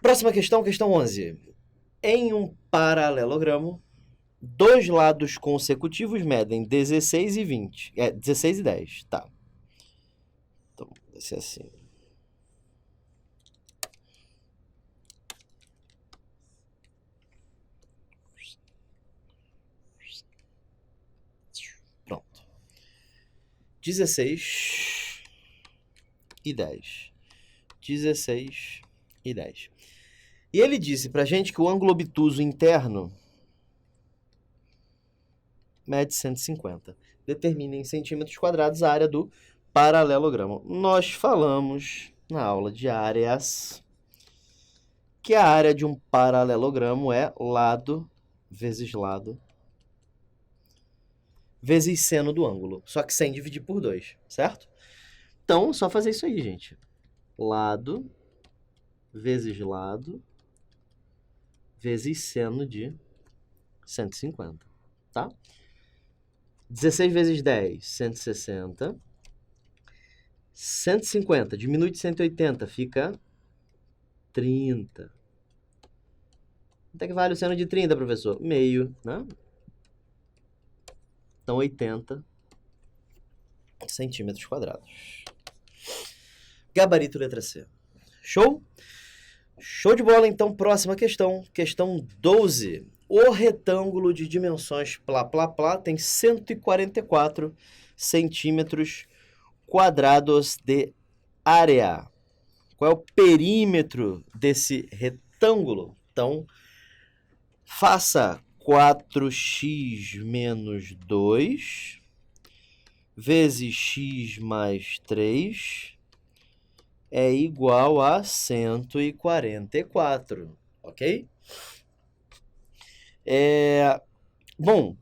Próxima questão, questão 11. Em um paralelogramo, dois lados consecutivos medem 16 e 20. 16 e 10, tá. Então, vai ser assim. Pronto. 16 e 10. 16 e 10. E ele disse pra gente que o ângulo obtuso interno mede 150. Determine em centímetros quadrados a área do paralelogramo. Nós falamos na aula de áreas que a área de um paralelogramo é lado vezes seno do ângulo, só que sem dividir por 2, certo? Então, só fazer isso aí, gente. Lado vezes seno de 150, tá? 16 vezes 10, 160. 150 diminui de 180, fica 30. Quanto é que vale o seno de 30, professor? Meio, né? Então, 80 centímetros quadrados. Gabarito letra C. Show? Show de bola, então, próxima questão. Questão 12. O retângulo de dimensões tem 144 centímetros quadrados de área. Qual é o perímetro desse retângulo? Então, faça 4x menos 2 vezes x mais 3 é igual a 144, ok? Bom,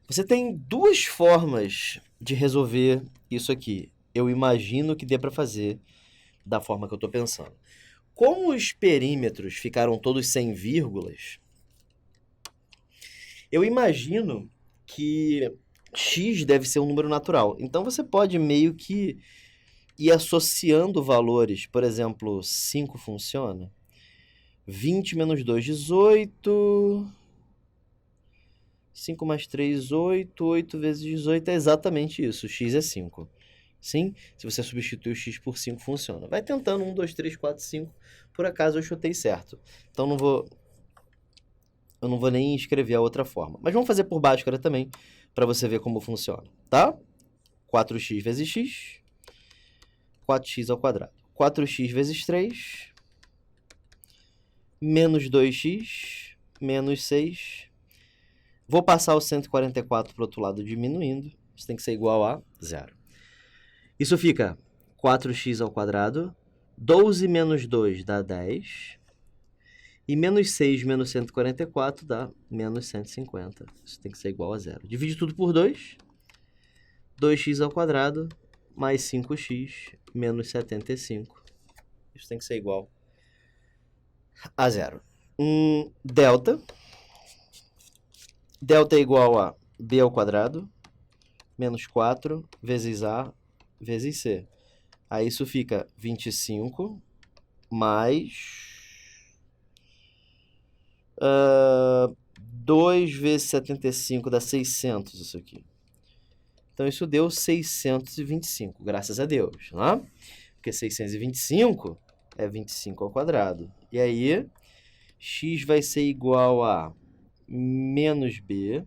você tem duas formas de resolver isso aqui. Eu imagino que dê para fazer da forma que eu estou pensando. Como os perímetros ficaram todos sem vírgulas, eu imagino que x deve ser um número natural. Então, você pode meio que ir associando valores. Por exemplo, 5 funciona. 20 menos 2, 18. 5 mais 3, 8. 8 vezes 18 é exatamente isso. X é 5. Sim? Se você substituir o x por 5, funciona. Vai tentando 1, 2, 3, 4, 5. Por acaso eu chutei certo. Então eu não vou nem escrever a outra forma. Mas vamos fazer por Bhaskara também, para você ver como funciona, tá? 4x vezes x, 4x ao quadrado. 4x vezes 3, menos 2x, menos 6. Vou passar o 144 para o outro lado diminuindo. Isso tem que ser igual a 0. Isso fica 4x ao quadrado. 12 menos 2 dá 10. E menos 6 menos 144 dá menos 150. Isso tem que ser igual a 0. Divide tudo por 2. 2x ao quadrado mais 5x menos 75. Isso tem que ser igual a 0. Delta. Delta é igual a b ao quadrado menos 4 vezes a vezes c. Aí isso fica 25 mais 2 vezes 75 dá 600 isso aqui. Então isso deu 625, graças a Deus, né? Porque 625 é 25 ao quadrado. E aí, x vai ser igual a menos b,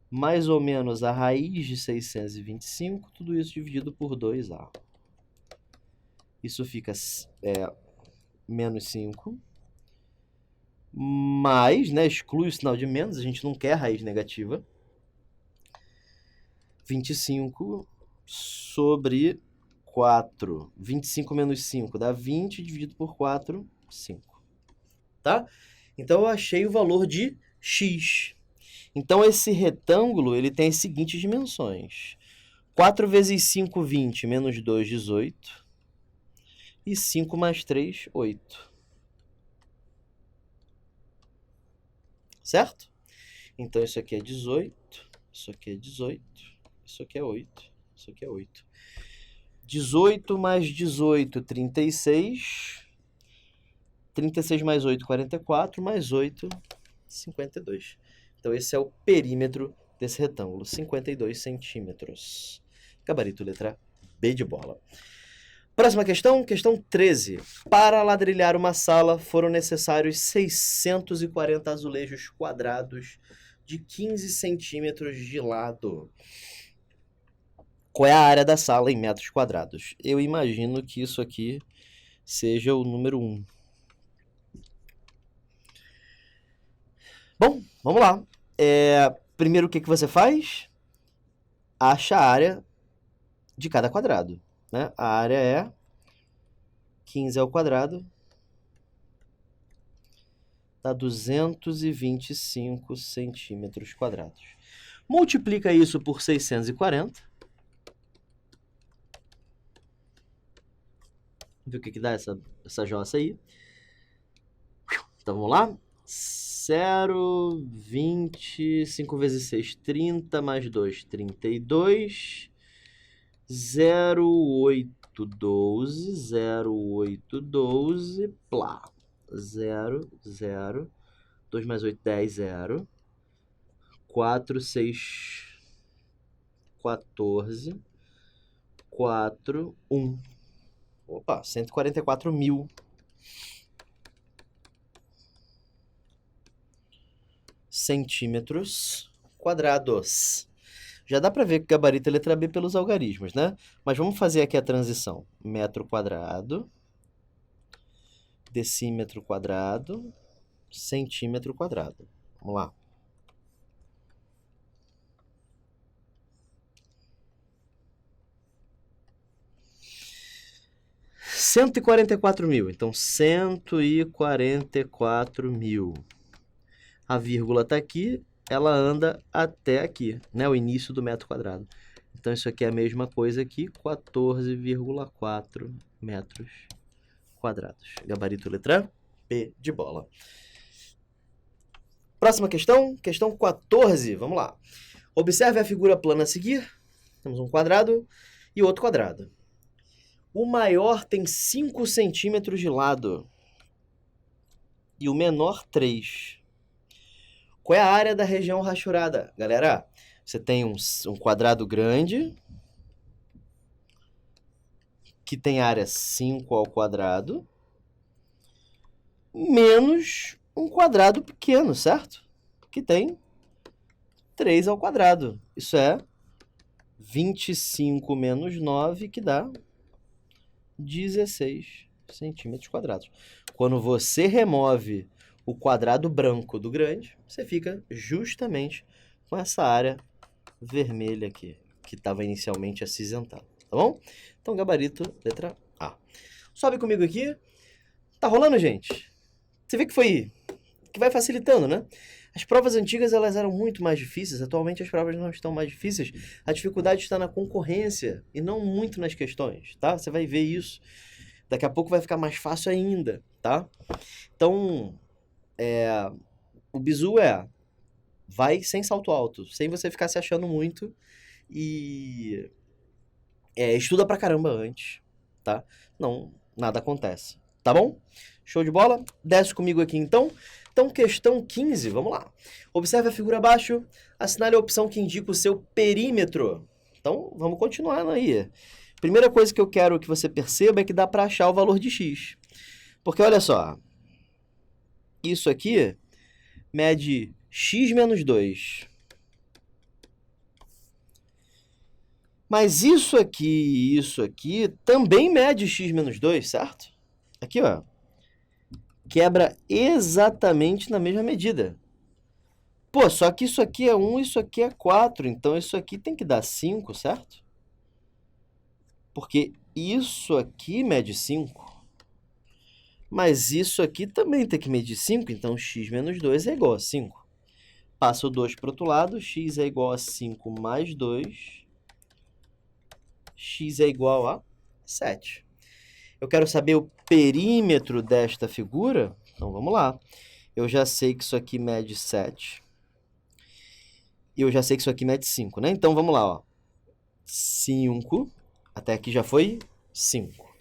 mais ou menos a raiz de 625, tudo isso dividido por 2a. Isso fica menos 5, mais, né, exclui o sinal de menos, a gente não quer raiz negativa. 25 sobre 4. 25 menos 5 dá 20, dividido por 4, 5. Tá? Então, eu achei o valor de x. Então, esse retângulo ele tem as seguintes dimensões. 4 vezes 5, 20, menos 2, 18. E 5 mais 3, 8. Certo? Então, isso aqui é 18, isso aqui é 18, isso aqui é 8, isso aqui é 8. 18 mais 18, 36. 36 mais 8, 44, mais 8, 52. Então, esse é o perímetro desse retângulo, 52 centímetros. Gabarito letra B de bola. Próxima questão, questão 13. Para ladrilhar uma sala, foram necessários 640 azulejos quadrados de 15 centímetros de lado. Qual é a área da sala em metros quadrados? Eu imagino que isso aqui seja o número 1. Bom, vamos lá. Primeiro, o que você faz? Acha a área de cada quadrado, né? A área é 15 ao quadrado, dá 225 centímetros quadrados. Multiplica isso por 640. Vê o que dá essa jossa aí. Então, vamos lá. 0, 20, 5 vezes 6, 30, mais 2, 32. 0, 8, 12, 0, 8, 12, plá. 0, 0. 2 mais 8, 10, 0. 4, 6, 14. 4, 1. Opa, 144 mil. Centímetros quadrados. Já dá para ver que gabarito é letra B pelos algarismos, né? Mas vamos fazer aqui a transição. Metro quadrado, decímetro quadrado, centímetro quadrado. Vamos lá. $144.000. Então, 144.000. A vírgula está aqui, ela anda até aqui, né? O início do metro quadrado. Então, isso aqui é a mesma coisa aqui, 14,4 metros quadrados. Gabarito letra P de bola. Próxima questão, questão 14. Vamos lá. Observe a figura plana a seguir. Temos um quadrado e outro quadrado. O maior tem 5 centímetros de lado e o menor 3. Qual é a área da região rachurada? Galera, você tem um quadrado grande, que tem área 5 ao quadrado, menos um quadrado pequeno, certo? Que tem 3 ao quadrado. Isso é 25 menos 9, que dá 16 centímetros quadrados. Quando você remove o quadrado branco do grande, você fica justamente com essa área vermelha aqui, que estava inicialmente acinzentada, tá bom? Então, gabarito, letra A. Sobe comigo aqui. Tá rolando, gente? Você vê que vai facilitando, né? As provas antigas, elas eram muito mais difíceis. Atualmente, as provas não estão mais difíceis. A dificuldade está na concorrência e não muito nas questões, tá? Você vai ver isso. Daqui a pouco vai ficar mais fácil ainda, tá? Então, o bizu vai sem salto alto, sem você ficar se achando muito e estuda pra caramba antes, tá? Não, nada acontece, tá bom? Show de bola? Desce comigo aqui então. Então, questão 15, vamos lá. Observe a figura abaixo, assinale a opção que indica o seu perímetro. Então, vamos continuar aí. Primeira coisa que eu quero que você perceba é que dá para achar o valor de x. Porque, olha só, isso aqui mede x menos 2. Mas isso aqui e isso aqui também mede x menos 2, certo? Aqui, ó. Quebra exatamente na mesma medida. Pô, só que isso aqui é 1, isso aqui é 4. Então, isso aqui tem que dar 5, certo? Porque isso aqui mede 5. Mas isso aqui também tem que medir 5, então x menos 2 é igual a 5. Passa o 2 para o outro lado, x é igual a 5 mais 2. X é igual a 7. Eu quero saber o perímetro desta figura. Então, vamos lá. Eu já sei que isso aqui mede 7. E eu já sei que isso aqui mede 5, né? Então, vamos lá, ó. 5. Até aqui já foi 5.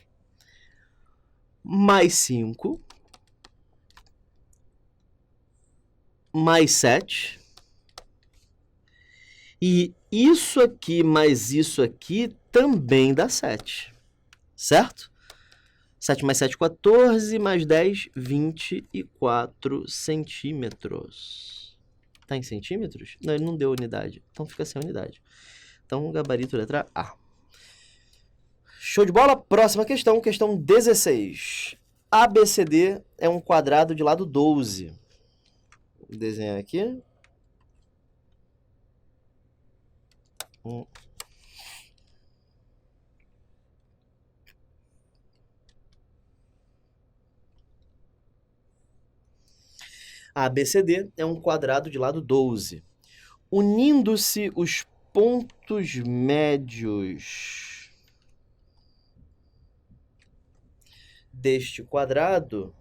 Mais 5. Mais 7. E isso aqui mais isso aqui também dá 7. Certo? 7 mais 7, 14, mais 10, 24 centímetros. Tá em centímetros? Não, ele não deu unidade. Então fica sem unidade. Então, gabarito letra A. Show de bola? Próxima questão, questão 16. ABCD é um quadrado de lado 12. Vou desenhar aqui. A ABCD é um quadrado de lado 12. Unindo-se os pontos médios deste quadrado,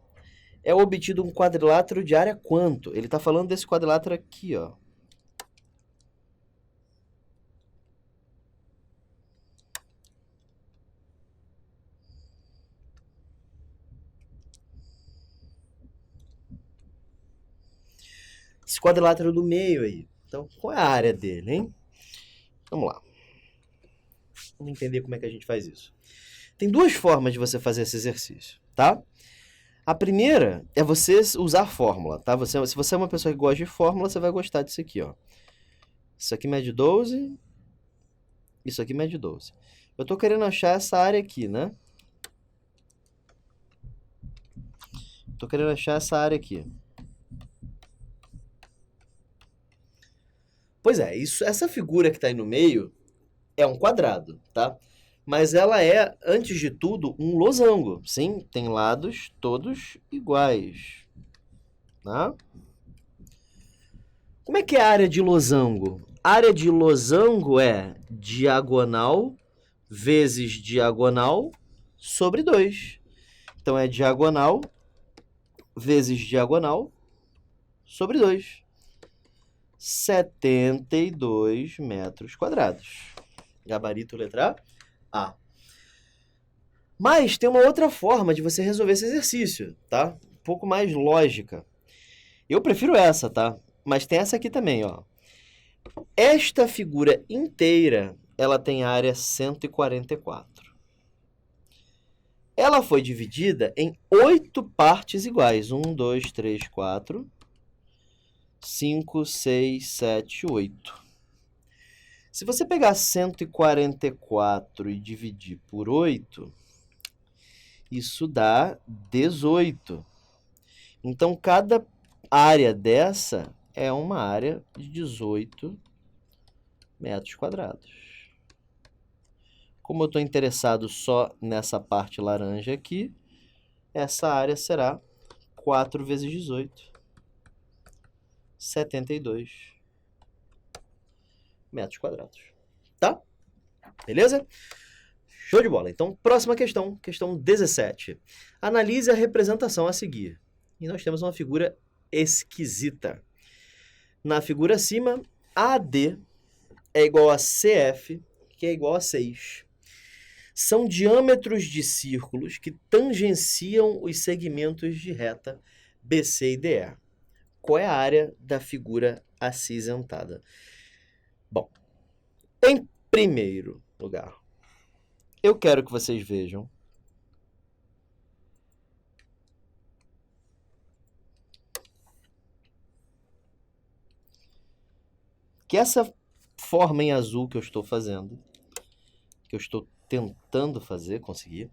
é obtido um quadrilátero de área quanto? Ele está falando desse quadrilátero aqui, ó. Esse quadrilátero do meio aí. Então, qual é a área dele, hein? Vamos lá. Vamos entender como é que a gente faz isso. Tem duas formas de você fazer esse exercício, tá? A primeira é você usar fórmula, tá? Se você é uma pessoa que gosta de fórmula, você vai gostar disso aqui, ó. Isso aqui mede 12. Isso aqui mede 12. Eu tô querendo achar essa área aqui, né? Tô querendo achar essa área aqui. Pois é, essa figura que está aí no meio é um quadrado, tá? Mas ela é, antes de tudo, um losango. Sim, tem lados todos iguais. Tá? Como é que é a área de losango? A área de losango é diagonal vezes diagonal sobre 2. Então, é diagonal vezes diagonal sobre 2. 72 metros quadrados. Gabarito letra A. Mas tem uma outra forma de você resolver esse exercício, tá? Um pouco mais lógica. Eu prefiro essa, tá? Mas tem essa aqui também, ó. Esta figura inteira, ela tem área 144. Ela foi dividida em 8 partes iguais. 1, 2, 3, 4... 5, 6, 7, 8. Se você pegar 144 e dividir por 8, isso dá 18. Então, cada área dessa é uma área de 18 metros quadrados. Como eu estou interessado só nessa parte laranja aqui, essa área será 4 vezes 18. 72 metros quadrados. Tá? Beleza? Show de bola. Então, próxima questão, questão 17. Analise a representação a seguir. E nós temos uma figura esquisita. Na figura acima, AD é igual a CF, que é igual a 6. São diâmetros de círculos que tangenciam os segmentos de reta BC e DE. Qual é a área da figura acinzentada? Bom, em primeiro lugar, eu quero que vocês vejam que essa forma em azul que eu estou fazendo, que eu estou tentando fazer, conseguir,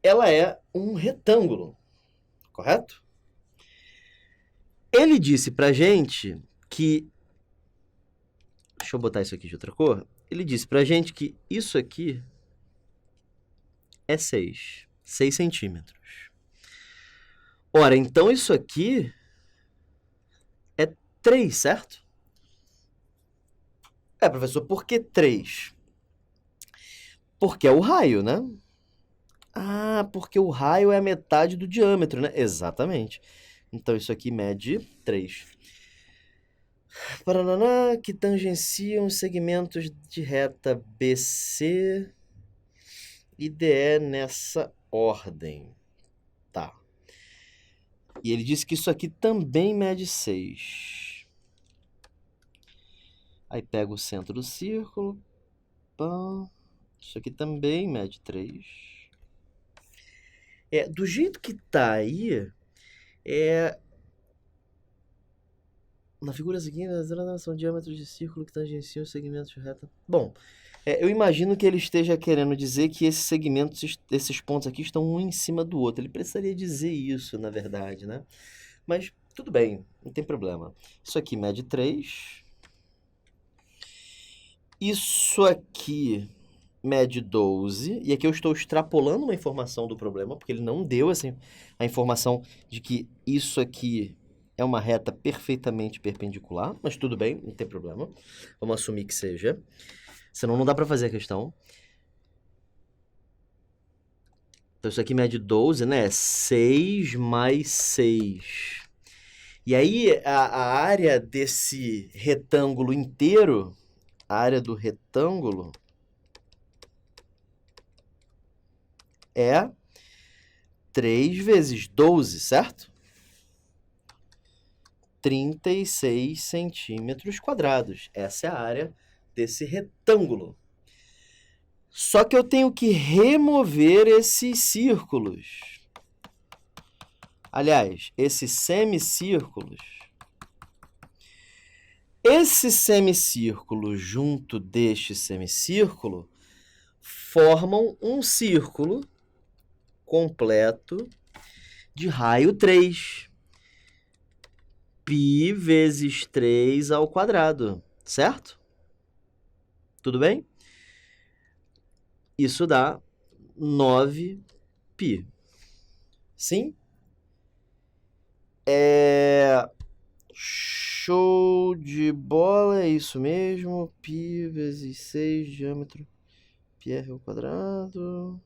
ela é um retângulo, correto? Ele disse pra gente que... Deixa eu botar isso aqui de outra cor. Ele disse pra gente que isso aqui é 6. 6 centímetros. Ora, então isso aqui é 3, certo? É, professor, por que 3? Porque é o raio, né? Ah, porque o raio é a metade do diâmetro, né? Exatamente. Então isso aqui mede 3. Paraná, que tangenciam os segmentos de reta BC e DE nessa ordem. Tá. E ele disse que isso aqui também mede 6. Aí pega o centro do círculo. Pá. Isso aqui também mede 3. Do jeito que tá aí, na figura seguinte, são diâmetros de círculo que tangenciam os segmentos de reta. Bom, eu imagino que ele esteja querendo dizer que esses segmentos, esses pontos aqui estão um em cima do outro. Ele precisaria dizer isso, na verdade, né? Mas tudo bem, não tem problema. Isso aqui mede 3. Isso aqui mede 12. E aqui eu estou extrapolando uma informação do problema, porque ele não deu a informação de que isso aqui é uma reta perfeitamente perpendicular. Mas tudo bem, não tem problema. Vamos assumir que seja. Senão não dá para fazer a questão. Então isso aqui mede 12, né? 6 mais 6. E aí a área desse retângulo inteiro, a área do retângulo é 3 vezes 12, certo? 36 centímetros quadrados. Essa é a área desse retângulo. Só que eu tenho que remover esses círculos. Aliás, esses semicírculos. Esse semicírculo junto deste semicírculo formam um círculo completo de raio 3. Π vezes 3 ao quadrado, certo? Tudo bem? Isso dá 9π. Sim? Show de bola, é isso mesmo. Π vezes 6, diâmetro πr ao quadrado.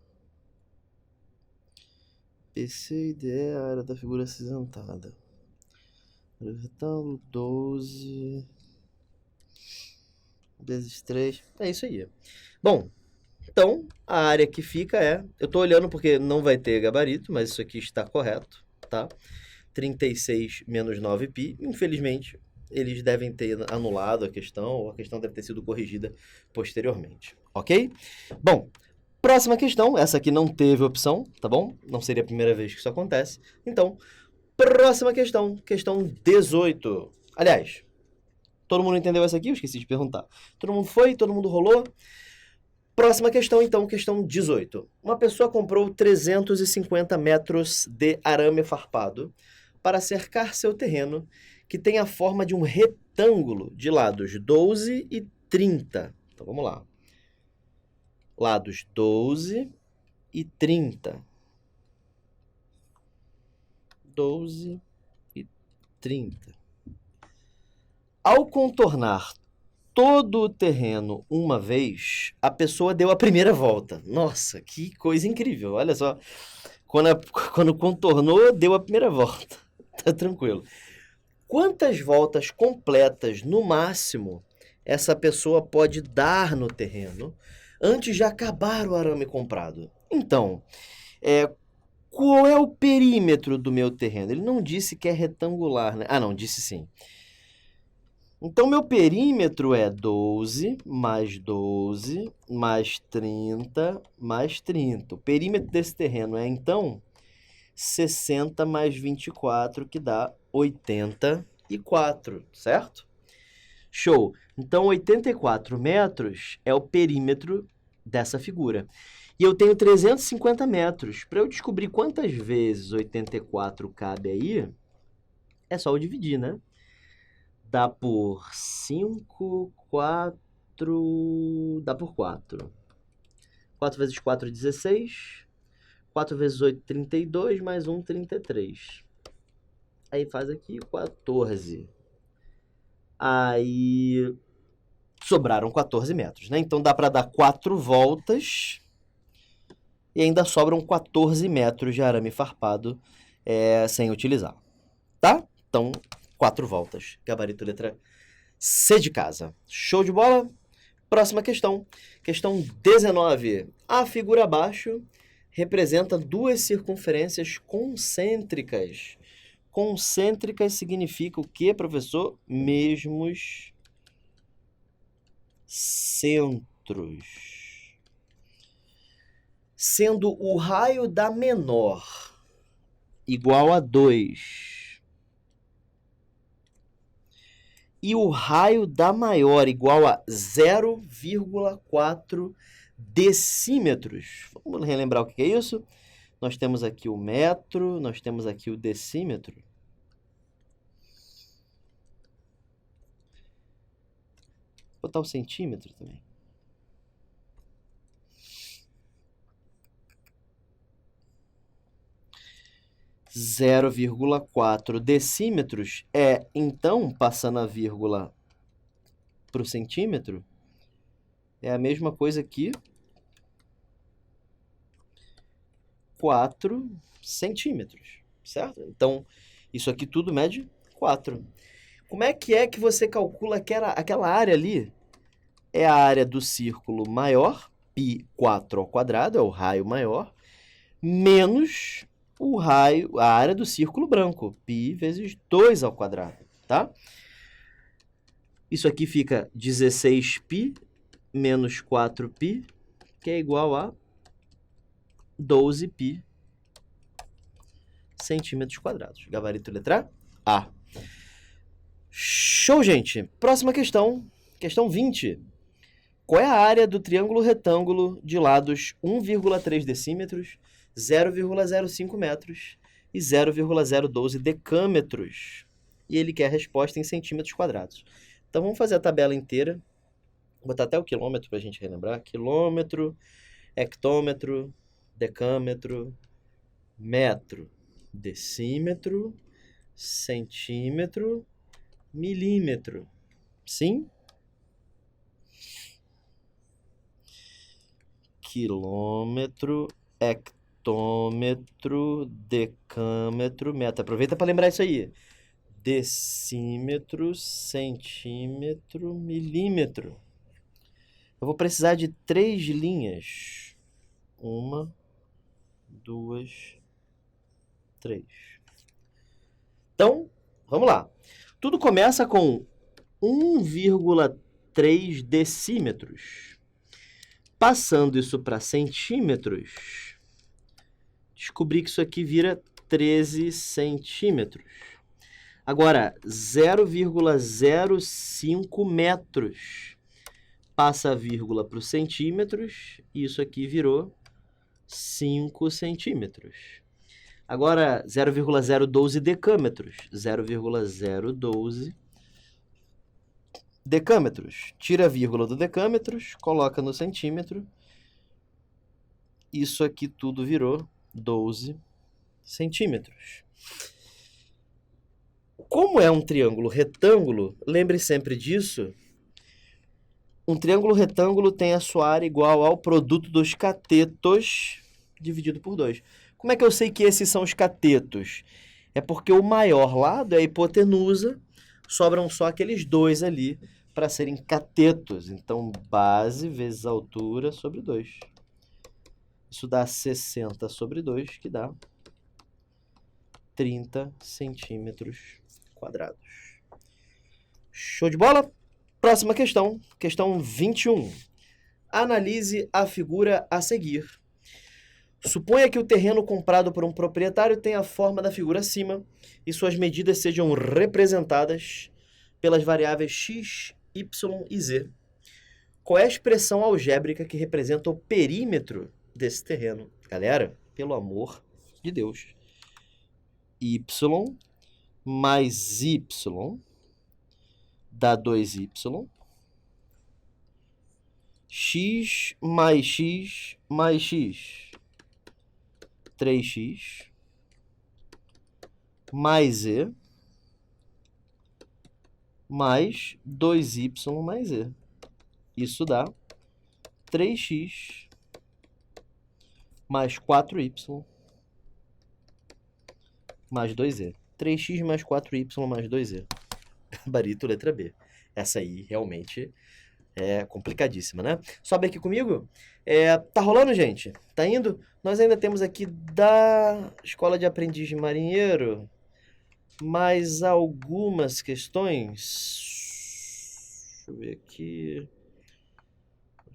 PC e DE, a área da figura acinzentada. Retângulo 12 vezes 3. É isso aí. Bom, então a área que fica eu estou olhando porque não vai ter gabarito, mas isso aqui está correto, tá? 36 menos 9π. Infelizmente, eles devem ter anulado a questão, ou a questão deve ter sido corrigida posteriormente, ok? Bom, próxima questão. Essa aqui não teve opção, tá bom? Não seria a primeira vez que isso acontece. Então, próxima questão, questão 18. Aliás, todo mundo entendeu essa aqui? Eu esqueci de perguntar. Todo mundo foi? Todo mundo rolou? Próxima questão, então, questão 18. Uma pessoa comprou 350 metros de arame farpado para cercar seu terreno, que tem a forma de um retângulo de lados 12 e 30. Então, vamos lá. Lados 12 e 30. 12 e 30. Ao contornar todo o terreno uma vez, a pessoa deu a primeira volta. Nossa, que coisa incrível. Olha só. Quando contornou, deu a primeira volta. Tá tranquilo. Quantas voltas completas, no máximo, essa pessoa pode dar no terreno antes de acabar o arame comprado? Então, qual é o perímetro do meu terreno? Ele não disse que é retangular, né? Ah, não, disse sim. Então, meu perímetro é 12 mais 12 mais 30 mais 30. O perímetro desse terreno é, então, 60 mais 24, que dá 84, certo? Show! Então, 84 metros é o perímetro dessa figura. E eu tenho 350 metros. Para eu descobrir quantas vezes 84 cabe aí, é só eu dividir, né? Dá por 5, 4... Dá por 4. 4 vezes 4, 16. 4 vezes 8, 32, mais 1, 33. Aí faz aqui 14. Aí sobraram 14 metros, né? Então dá para dar 4 voltas e ainda sobram 14 metros de arame farpado sem utilizar, tá? Então, 4 voltas. Gabarito letra C de casa. Show de bola? Próxima questão. Questão 19. A figura abaixo representa duas circunferências concêntricas. Concêntricas significa o quê, professor? Mesmos centros. Sendo o raio da menor igual a 2 e o raio da maior igual a 0,4 decímetros. Vamos relembrar o que é isso? Nós temos aqui o metro, nós temos aqui o decímetro. Vou botar o centímetro também. Zero vírgula 4 decímetros então, passando a vírgula para o centímetro, é a mesma coisa que 4 centímetros, certo? Então, isso aqui tudo mede 4. Como é que você calcula aquela área ali? É a área do círculo maior, π4 ao quadrado, é o raio maior, menos a área do círculo branco, π vezes 2 ao quadrado, tá? Isso aqui fica 16π menos 4π, que é igual a 12π centímetros quadrados. Gabarito letra A. Show, gente! Próxima questão, questão 20. Qual é a área do triângulo retângulo de lados 1,3 decímetros, 0,05 metros e 0,012 decâmetros? E ele quer a resposta em centímetros quadrados. Então, vamos fazer a tabela inteira. Vou botar até o quilômetro para a gente relembrar. Quilômetro, hectômetro, decâmetro, metro, decímetro, centímetro, milímetro. Sim? Quilômetro, hectômetro, decâmetro, metro. Aproveita para lembrar isso aí. Decímetro, centímetro, milímetro. Eu vou precisar de 3 linhas. 1, 2, 3. Então, vamos lá. Tudo começa com 1,3 decímetros. Passando isso para centímetros, descobri que isso aqui vira 13 centímetros. Agora, 0,05 metros. Passa a vírgula para os centímetros, e isso aqui virou 5 centímetros. Agora, 0,012 decâmetros. 0,012 decâmetros. Tira a vírgula do decâmetros, coloca no centímetro. Isso aqui tudo virou 12 centímetros. Como é um triângulo retângulo, lembre sempre disso. Um triângulo retângulo tem a sua área igual ao produto dos catetos dividido por 2. Como é que eu sei que esses são os catetos? É porque o maior lado é a hipotenusa, sobram só aqueles dois ali para serem catetos. Então, base vezes altura sobre 2. Isso dá 60 sobre 2, que dá 30 centímetros quadrados. Show de bola? Próxima questão, questão 21. Analise a figura a seguir. Suponha que o terreno comprado por um proprietário tenha a forma da figura acima e suas medidas sejam representadas pelas variáveis x, y e z. Qual é a expressão algébrica que representa o perímetro desse terreno? Galera, pelo amor de Deus. Y mais y dá 2y. X mais x mais x 3x mais z mais 2y mais z. Isso dá 3x mais 4y mais 2z. 3x mais 4y mais 2z. Gabarito, letra B. Essa aí realmente é complicadíssima, né? Sobe aqui comigo. Tá rolando, gente? Tá indo? Nós ainda temos aqui da Escola de Aprendiz de Marinheiro mais algumas questões. Deixa eu ver aqui.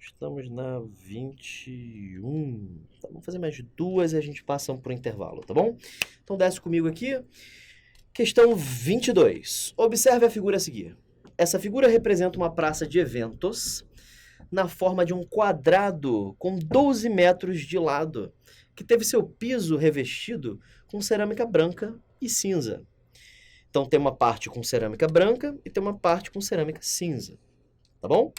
Estamos na 21. Tá, vamos fazer mais duas e a gente passa para o intervalo, tá bom? Então desce comigo aqui. Questão 22. Observe a figura a seguir. Essa figura representa uma praça de eventos na forma de um quadrado com 12 metros de lado, que teve seu piso revestido com cerâmica branca e cinza. Então tem uma parte com cerâmica branca e tem uma parte com cerâmica cinza, tá bom?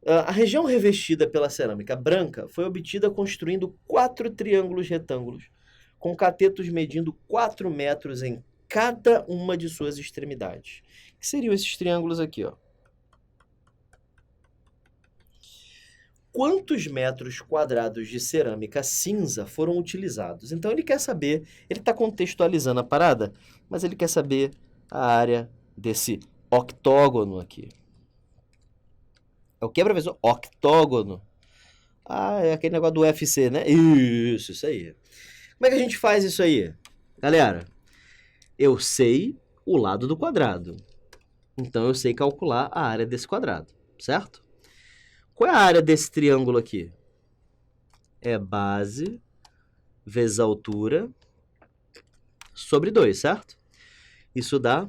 A região revestida pela cerâmica branca foi obtida construindo 4 triângulos retângulos, com catetos medindo 4 metros em cada uma de suas extremidades. Que seriam esses triângulos aqui, ó? Quantos metros quadrados de cerâmica cinza foram utilizados? Então ele quer saber, ele está contextualizando a parada, mas ele quer saber a área desse octógono aqui. É o que, professor? Octógono. Ah, é aquele negócio do UFC, né? Isso aí. Como é que a gente faz isso aí? Galera, eu sei o lado do quadrado. Então eu sei calcular a área desse quadrado, certo? Qual é a área desse triângulo aqui? É base vezes altura sobre 2, certo? Isso dá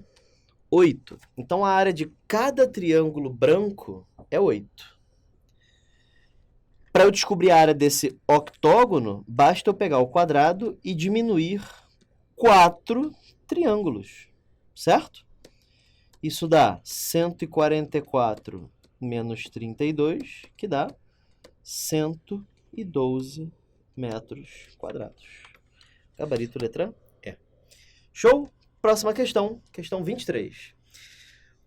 8. Então a área de cada triângulo branco é 8. Para eu descobrir a área desse octógono, basta eu pegar o quadrado e diminuir 4 triângulos, certo? Isso dá 144 menos 32, que dá 112 metros quadrados. Gabarito, letra E. Show? Próxima questão, questão 23.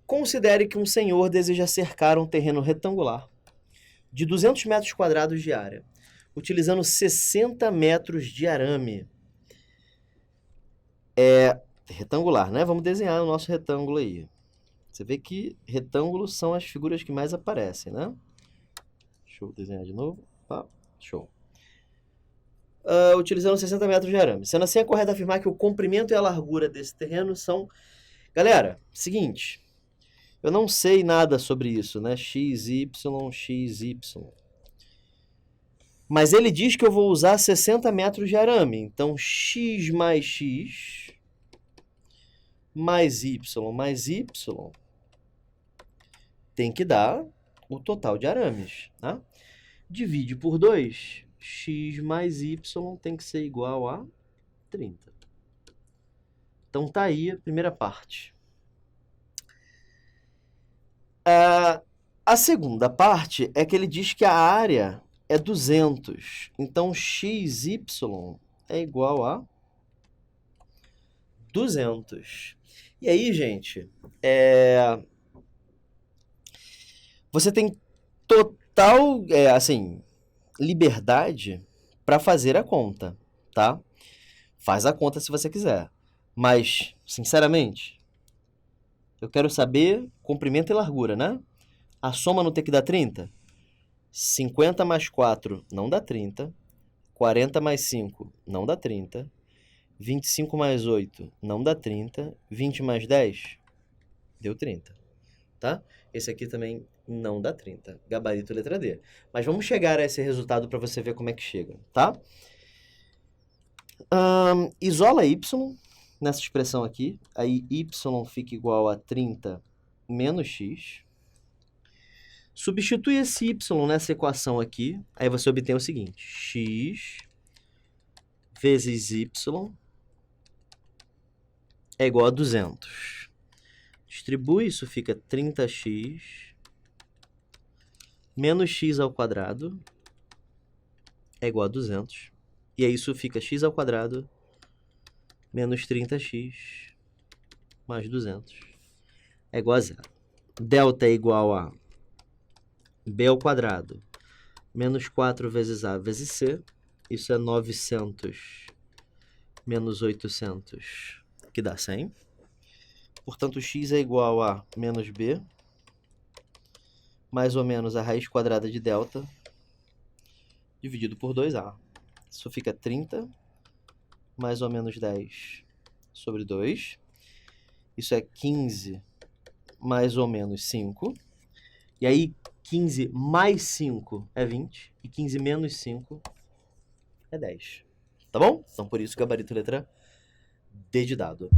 Considere que um senhor deseja cercar um terreno retangular de 200 metros quadrados de área, utilizando 60 metros de arame. É retangular, né? Vamos desenhar o nosso retângulo aí. Você vê que retângulos são as figuras que mais aparecem, né? Deixa eu desenhar de novo. Show. Utilizando 60 metros de arame. Sendo assim, é correto afirmar que o comprimento e a largura desse terreno são... Galera, seguinte... Eu não sei nada sobre isso, né? X, Y, X, Y. Mas ele diz que eu vou usar 60 metros de arame. Então, X mais X mais Y tem que dar o total de arames, tá? Divide por 2. X mais Y tem que ser igual a 30. Então, tá aí a primeira parte. A segunda parte é que ele diz que a área é 200. Então, XY é igual a 200. E aí, gente, você tem total, liberdade para fazer a conta, tá? Faz a conta se você quiser. Mas, sinceramente... Eu quero saber comprimento e largura, né? A soma não tem que dar 30? 50 mais 4 não dá 30. 40 mais 5 não dá 30. 25 mais 8 não dá 30. 20 mais 10 deu 30. Tá? Esse aqui também não dá 30. Gabarito letra D. Mas vamos chegar a esse resultado para você ver como é que chega, tá? Isola Y... Nessa expressão aqui, aí y fica igual a 30 menos x. Substitui esse y nessa equação aqui, aí você obtém o seguinte, x vezes y é igual a 200. Distribui, isso fica 30x menos x ao quadrado é igual a 200. E aí isso fica x ao quadrado menos 30x mais 200 é igual a zero. Delta é igual a b ao quadrado menos 4 vezes a vezes c. Isso é 900 menos 800, que dá 100. Portanto, x é igual a menos b, mais ou menos a raiz quadrada de delta, dividido por 2a. Isso fica 30, mais ou menos 10 sobre 2. Isso é 15, mais ou menos 5. E aí, 15 mais 5 é 20, e 15 menos 5 é 10. Tá bom? Então, por isso, gabarito letra D de dado.